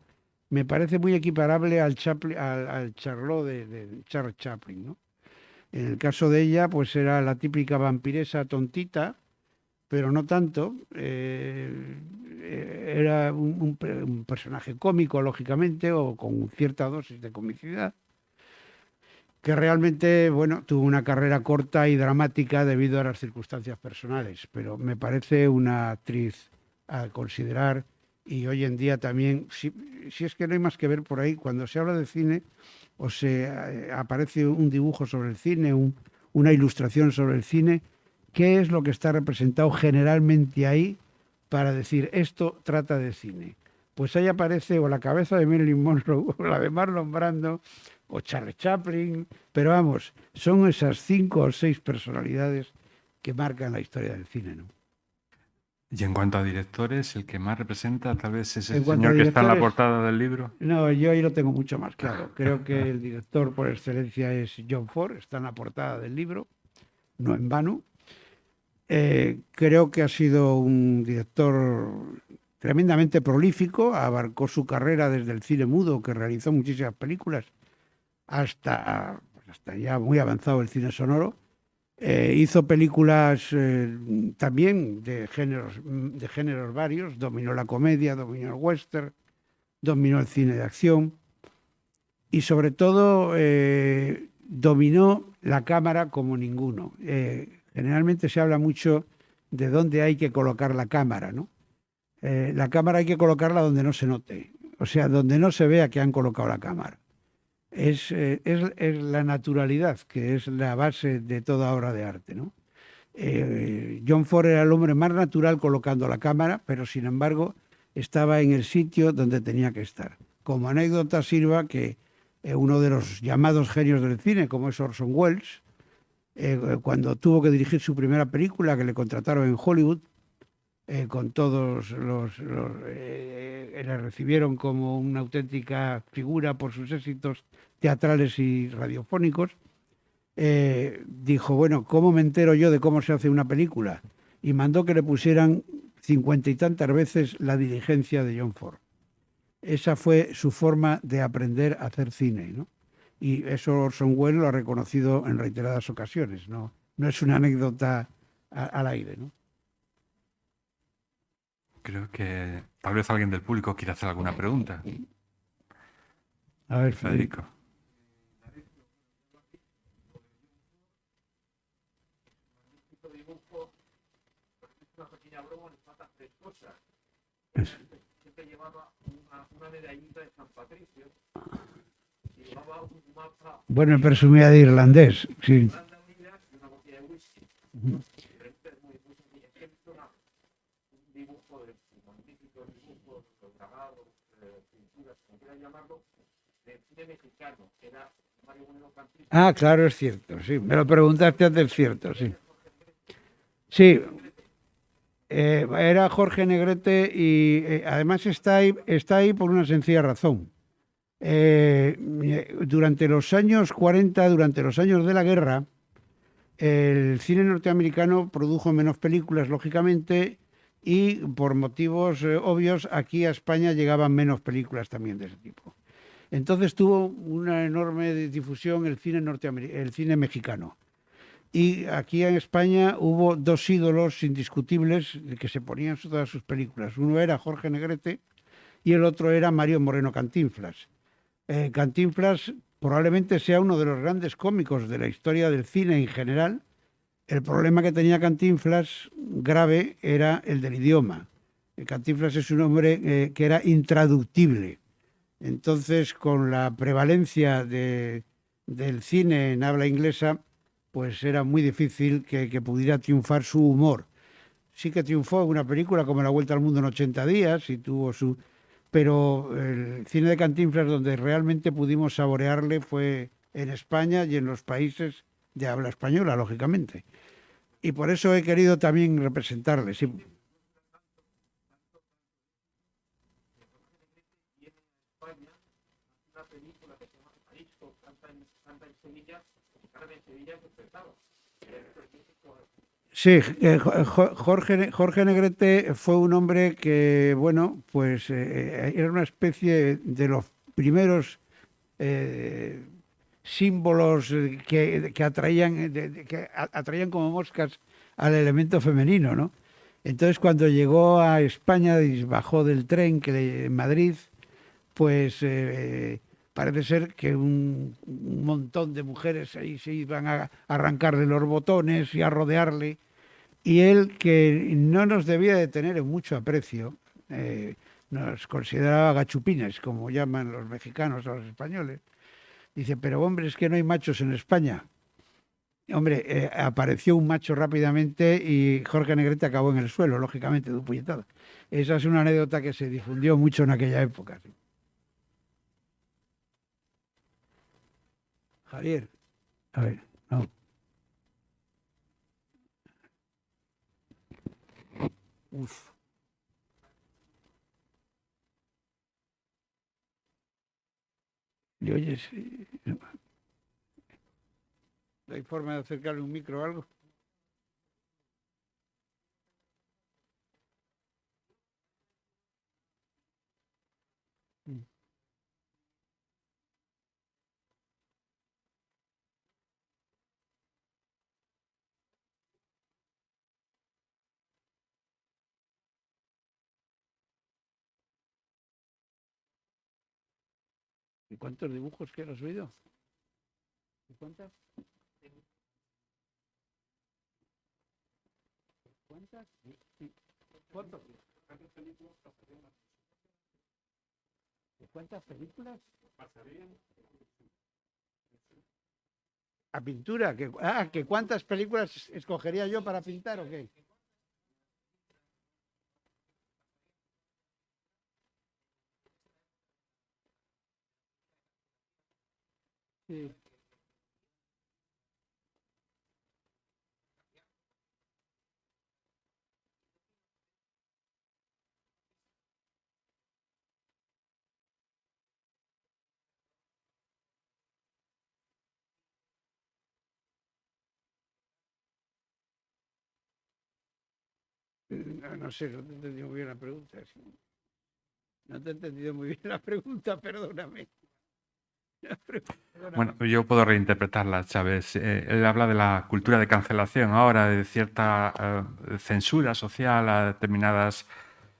C: me parece muy equiparable al Charlot de Charles Chaplin, ¿no? En el caso de ella, pues era la típica vampiresa tontita, pero no tanto. Era un personaje cómico, lógicamente, o con cierta dosis de comicidad, que realmente, bueno, tuvo una carrera corta y dramática debido a las circunstancias personales, pero me parece una actriz a considerar. Y hoy en día también, si es que no hay más que ver por ahí, cuando se habla de cine o se aparece un dibujo sobre el cine, una ilustración sobre el cine, ¿qué es lo que está representado generalmente ahí para decir esto trata de cine? Pues ahí aparece o la cabeza de Marilyn Monroe o la de Marlon Brando o Charles Chaplin, pero vamos, son esas 5 o 6 personalidades que marcan la historia del cine, ¿no?
B: Y en cuanto a directores, el que más representa tal vez es el
C: En cuanto a
B: señor que está en la
C: directores,
B: portada del libro.
C: No, yo ahí lo tengo mucho más claro. Creo que el director por excelencia es John Ford, está en la portada del libro, no en vano. Creo que ha sido un director tremendamente prolífico, abarcó su carrera desde el cine mudo, que realizó muchísimas películas, hasta ya muy avanzado el cine sonoro. Hizo películas también de géneros varios, dominó la comedia, dominó el western, dominó el cine de acción y sobre todo dominó la cámara como ninguno. Generalmente se habla mucho de dónde hay que colocar la cámara, ¿no? La cámara hay que colocarla donde no se note, o sea, donde no se vea que han colocado la cámara. Es la naturalidad, que es la base de toda obra de arte, ¿no? John Ford era el hombre más natural colocando la cámara, pero sin embargo estaba en el sitio donde tenía que estar. Como anécdota sirva que uno de los llamados genios del cine, como es Orson Welles, cuando tuvo que dirigir su primera película, que le contrataron en Hollywood, con todos le recibieron como una auténtica figura por sus éxitos teatrales y radiofónicos, dijo, bueno, ¿cómo me entero yo de cómo se hace una película? Y mandó que le pusieran 50 y tantas veces la diligencia de John Ford. Esa fue su forma de aprender a hacer cine, ¿no? Y eso Orson Welles lo ha reconocido en reiteradas ocasiones, ¿no? No es una anécdota al aire, ¿no?
B: Creo que tal vez alguien del público quiera hacer alguna pregunta.
C: A ver,
B: Federico.
C: Bueno, presumía de irlandés, sí. Ah, claro, es cierto, sí. Me lo preguntaste antes, es cierto, sí. Sí, era Jorge Negrete y además está ahí por una sencilla razón. Durante los años 40, durante los años de la guerra, el cine norteamericano produjo menos películas, lógicamente, y por motivos obvios, aquí a España llegaban menos películas también de ese tipo. Entonces tuvo una enorme difusión el cine mexicano. Y aquí en España hubo dos ídolos indiscutibles que se ponían en todas sus películas. Uno era Jorge Negrete y el otro era Mario Moreno Cantinflas. Cantinflas probablemente sea uno de los grandes cómicos de la historia del cine en general. El problema que tenía Cantinflas grave era el del idioma. Cantinflas es un hombre que era intraductible. Entonces, con la prevalencia del cine en habla inglesa, pues era muy difícil que pudiera triunfar su humor. Sí que triunfó en una película como La Vuelta al Mundo en 80 días y tuvo su... Pero el cine de Cantinflas donde realmente pudimos saborearle fue en España y en los países de habla española, lógicamente. Y por eso he querido también representarle. Sí. Sí, Jorge Negrete fue un hombre que, bueno, pues era una especie de los primeros eh, símbolos que atraían, atraían como moscas al elemento femenino, ¿no? Entonces, cuando llegó a España y bajó del tren en Madrid, pues parece ser que un montón de mujeres ahí se iban a arrancarle los botones y a rodearle. Y él, que no nos debía de tener en mucho aprecio, nos consideraba gachupines, como llaman los mexicanos a los españoles. Dice, pero hombre, es que no hay machos en España. Hombre, apareció un macho rápidamente y Jorge Negrete acabó en el suelo, lógicamente, de un puñetazo. Esa es una anécdota que se difundió mucho en aquella época. Sí. Javier, a ver, no. Uf. ¿Le oyes? ¿No hay forma de acercarle un micro o algo? ¿Y cuántos dibujos que has oído? ¿Y cuántas? ¿Cuántas? ¿Cuántas? ¿Cuántas películas? A pintura. Que ¿cuántas películas escogería yo para pintar o qué? Sí. No, no sé, no te he entendido muy bien la pregunta. Sí. No te he entendido muy bien la pregunta, perdóname.
B: Bueno,
C: Perdóname.
B: yo puedo reinterpretarla, ¿sabes? Él habla de la cultura de cancelación ahora, de cierta censura social a determinadas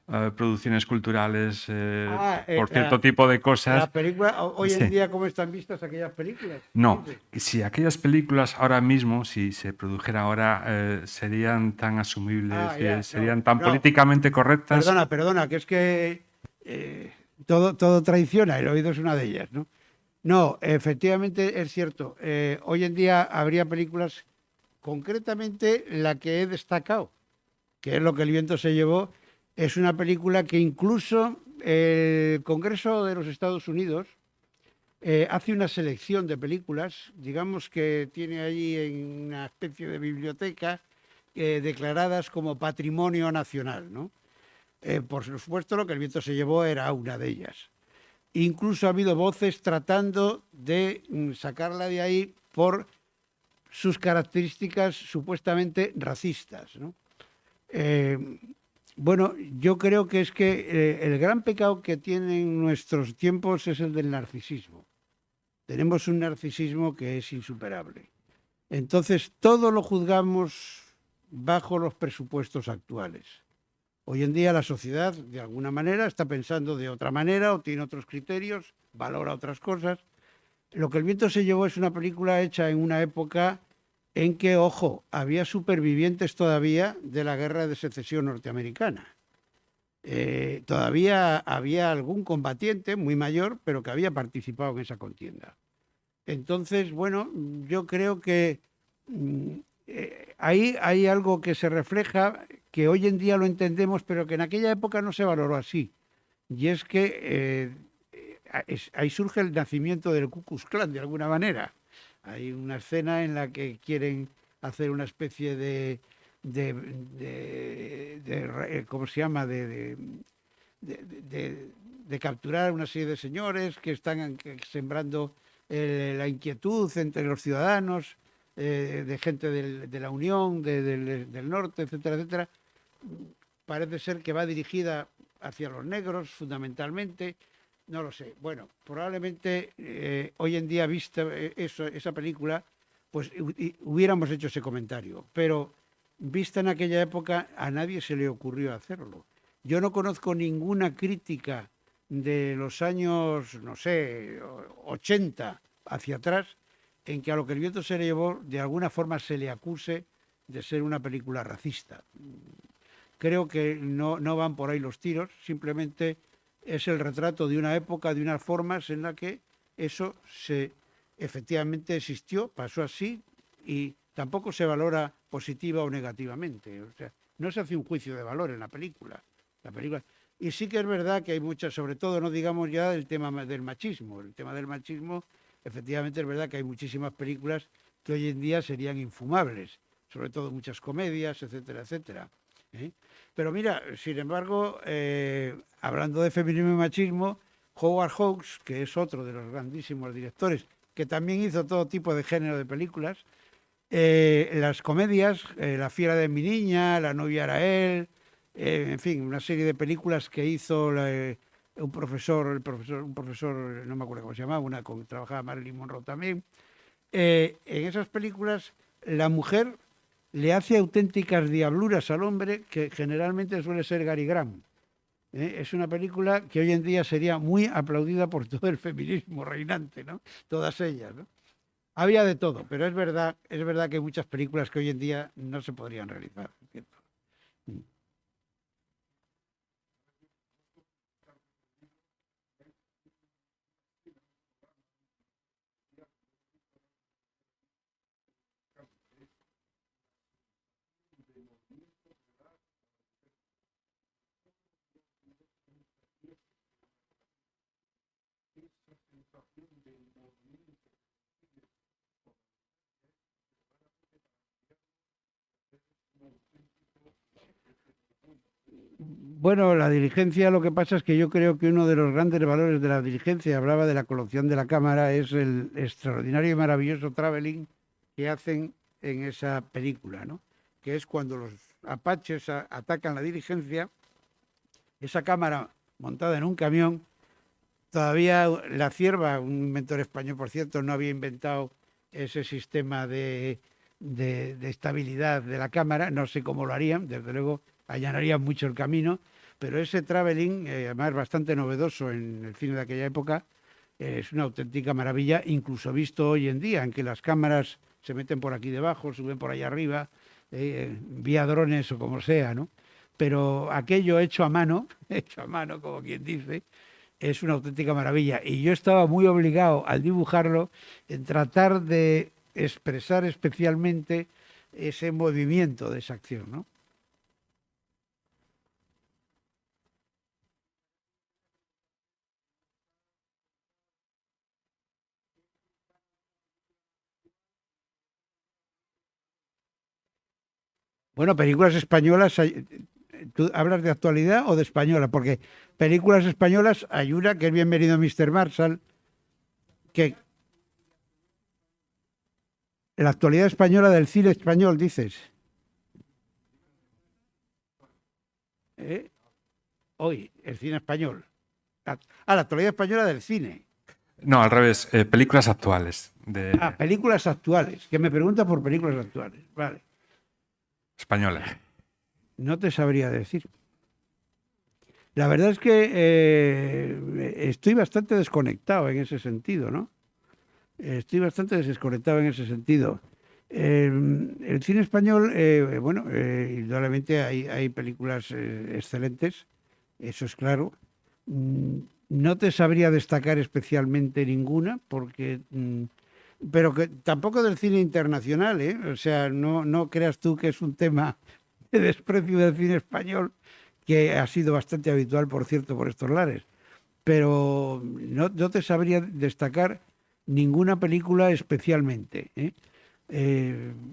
B: producciones culturales
C: Ah,
B: por cierto tipo de
C: la
B: cosas.
C: película, hoy en
B: Sí.
C: día, ¿cómo están vistas aquellas películas?
B: No,
C: Dices.
B: si aquellas películas ahora mismo, si se produjeran ahora, serían tan asumibles,
C: Ya, no,
B: serían tan
C: no,
B: políticamente correctas.
C: perdona, que es que todo traiciona, el oído es una de ellas, ¿no? No, efectivamente es cierto. Hoy en día habría películas, concretamente la que he destacado, que es Lo que el viento se llevó, es una película que incluso el Congreso de los Estados Unidos hace una selección de películas, digamos que tiene allí en una especie de biblioteca declaradas como patrimonio nacional, ¿no? Por supuesto, Lo que el viento se llevó era una de ellas. Incluso ha habido voces tratando de sacarla de ahí por sus características supuestamente racistas, ¿no? Eh, bueno, yo creo que es que el gran pecado que tienen nuestros tiempos es el del narcisismo. Tenemos un narcisismo que es insuperable. Entonces, todo lo juzgamos bajo los presupuestos actuales. Hoy en día la sociedad, de alguna manera, está pensando de otra manera o tiene otros criterios, valora otras cosas. Lo que el viento se llevó es una película hecha en una época en que, ojo, había supervivientes todavía de la guerra de secesión norteamericana. Todavía había algún combatiente muy mayor, pero que había participado en esa contienda. Entonces, bueno, yo creo que ahí hay algo que se refleja que hoy en día lo entendemos, pero que en aquella época no se valoró así. Y es que ahí surge el nacimiento del Ku Klux Klan, de alguna manera. Hay una escena en la que quieren hacer una especie ¿cómo se llama? De capturar una serie de señores que están sembrando la inquietud entre los ciudadanos, de gente de la Unión, del Norte, etcétera, etcétera. Parece ser que va dirigida hacia los negros fundamentalmente, no lo sé. Bueno, probablemente hoy en día, vista esa película, pues hubiéramos hecho ese comentario, pero vista en aquella época a nadie se le ocurrió hacerlo. Yo no conozco ninguna crítica de los años, no sé, 80 hacia atrás, en que a Lo que el viento se le llevó de alguna forma se le acuse de ser una película racista. Creo que no van por ahí los tiros, simplemente es el retrato de una época, de unas formas en la que eso efectivamente existió, pasó así y tampoco se valora positiva o negativamente. O sea, no se hace un juicio de valor en la película. Y sí que es verdad que hay muchas, sobre todo, no digamos ya el tema del machismo. El tema del machismo, efectivamente es verdad que hay muchísimas películas que hoy en día serían infumables, sobre todo muchas comedias, etcétera, etcétera. ¿Eh? Pero mira, sin embargo, hablando de feminismo y machismo, Howard Hawks, que es otro de los grandísimos directores, que también hizo todo tipo de género de películas, las comedias, La fiera de mi niña, La novia era él, en fin, una serie de películas que hizo un profesor, no me acuerdo cómo se llamaba, trabajaba Marilyn Monroe también. En esas películas, la mujer le hace auténticas diabluras al hombre, que generalmente suele ser Gary Grant. Es una película que hoy en día sería muy aplaudida por todo el feminismo reinante, ¿no? Todas ellas, ¿no? Había de todo, pero es verdad que hay muchas películas que hoy en día no se podrían realizar. ¿Cierto? Bueno, la diligencia, lo que pasa es que yo creo que uno de los grandes valores de la diligencia, hablaba de la colección de la cámara, es el extraordinario y maravilloso traveling que hacen en esa película, ¿no? Que es cuando los apaches atacan la diligencia, esa cámara montada en un camión, todavía la Cierva, un inventor español, por cierto, no había inventado ese sistema de estabilidad de la cámara, no sé cómo lo harían, desde luego allanarían mucho el camino, pero ese traveling, además bastante novedoso en el cine de aquella época, es una auténtica maravilla, incluso visto hoy en día, en que las cámaras se meten por aquí debajo, suben por allá arriba, vía drones o como sea, ¿no? Pero aquello hecho a mano, hecho a mano, como quien dice, es una auténtica maravilla. Y yo estaba muy obligado al dibujarlo en tratar de expresar especialmente ese movimiento de esa acción, ¿no? Bueno, películas españolas, ¿tú hablas de actualidad o de española? Porque películas españolas hay una que es Bienvenido Mr. Marshall, que la actualidad española del cine español, dices. ¿Eh? Hoy, el cine español. La actualidad española del cine.
B: No, al revés, películas actuales
C: Películas actuales, que me pregunta por películas actuales. Vale,
B: españolas.
C: no te sabría decir. La verdad es que estoy bastante desconectado en ese sentido, ¿no? Estoy bastante desconectado en ese sentido. El cine español, bueno, indudablemente hay películas excelentes, eso es claro. No te sabría destacar especialmente ninguna, porque, pero que tampoco del cine internacional, ¿eh? O sea, no creas tú que es un tema de desprecio del cine español, que ha sido bastante habitual, por cierto, por estos lares. Pero no te sabría destacar ninguna película especialmente, ¿eh?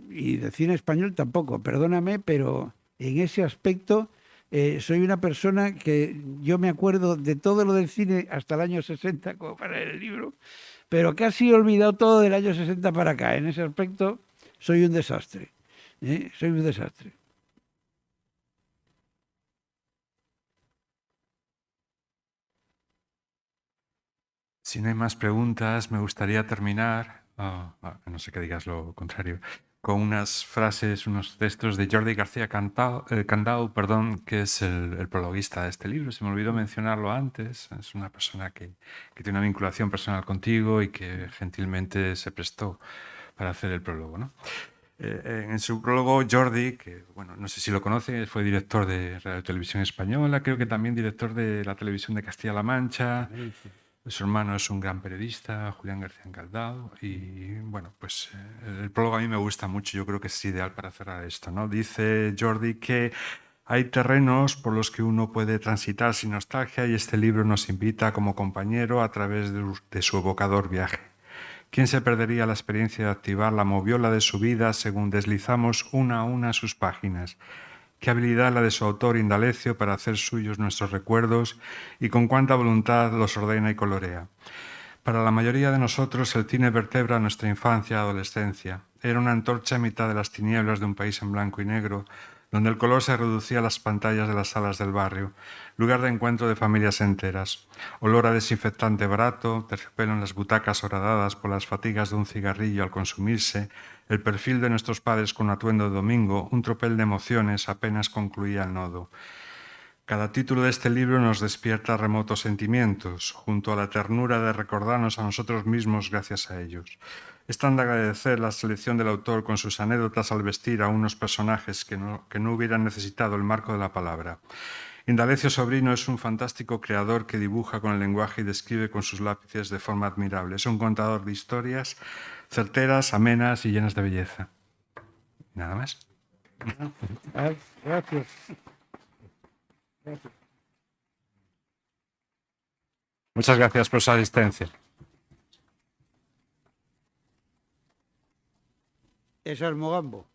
C: Y de cine español tampoco, perdóname, pero en ese aspecto soy una persona que yo me acuerdo de todo lo del cine hasta el año 60, como para el libro, pero casi he olvidado todo del año 60 para acá. En ese aspecto soy un desastre, ¿eh? Soy un desastre.
B: Si no hay más preguntas, me gustaría terminar, a no ser que digas lo contrario, con unas frases, unos textos de Jordi García Candau, perdón, que es el prologuista de este libro. Se me olvidó mencionarlo antes. Es una persona que tiene una vinculación personal contigo y que gentilmente se prestó para hacer el prólogo, ¿no? En su prólogo, Jordi, que bueno, no sé si lo conoce, fue director de Radio Televisión Española, creo que también director de la Televisión de Castilla-La Mancha. Su hermano es un gran periodista, Julián García Encaldado, y bueno, pues el prólogo a mí me gusta mucho, yo creo que es ideal para cerrar esto, ¿no? Dice Jordi que hay terrenos por los que uno puede transitar sin nostalgia y este libro nos invita como compañero a través de su evocador viaje. ¿Quién se perdería la experiencia de activar la moviola de su vida según deslizamos una a una sus páginas? Qué habilidad la de su autor Indalecio para hacer suyos nuestros recuerdos y con cuánta voluntad los ordena y colorea. Para la mayoría de nosotros el cine vertebra nuestra infancia y adolescencia. Era una antorcha en mitad de las tinieblas de un país en blanco y negro, donde el color se reducía a las pantallas de las salas del barrio, lugar de encuentro de familias enteras. Olor a desinfectante barato, terciopelo en las butacas horadadas por las fatigas de un cigarrillo al consumirse, el perfil de nuestros padres con atuendo de domingo, un tropel de emociones apenas concluía el nodo. Cada título de este libro nos despierta remotos sentimientos, junto a la ternura de recordarnos a nosotros mismos gracias a ellos. Es tan de agradecer la selección del autor con sus anécdotas al vestir a unos personajes que no hubieran necesitado el marco de la palabra. Indalecio Sobrino es un fantástico creador que dibuja con el lenguaje y describe con sus lápices de forma admirable. Es un contador de historias certeras, amenas y llenas de belleza. Nada más.
C: Gracias.
B: Muchas gracias por su asistencia.
C: Es Almogambo.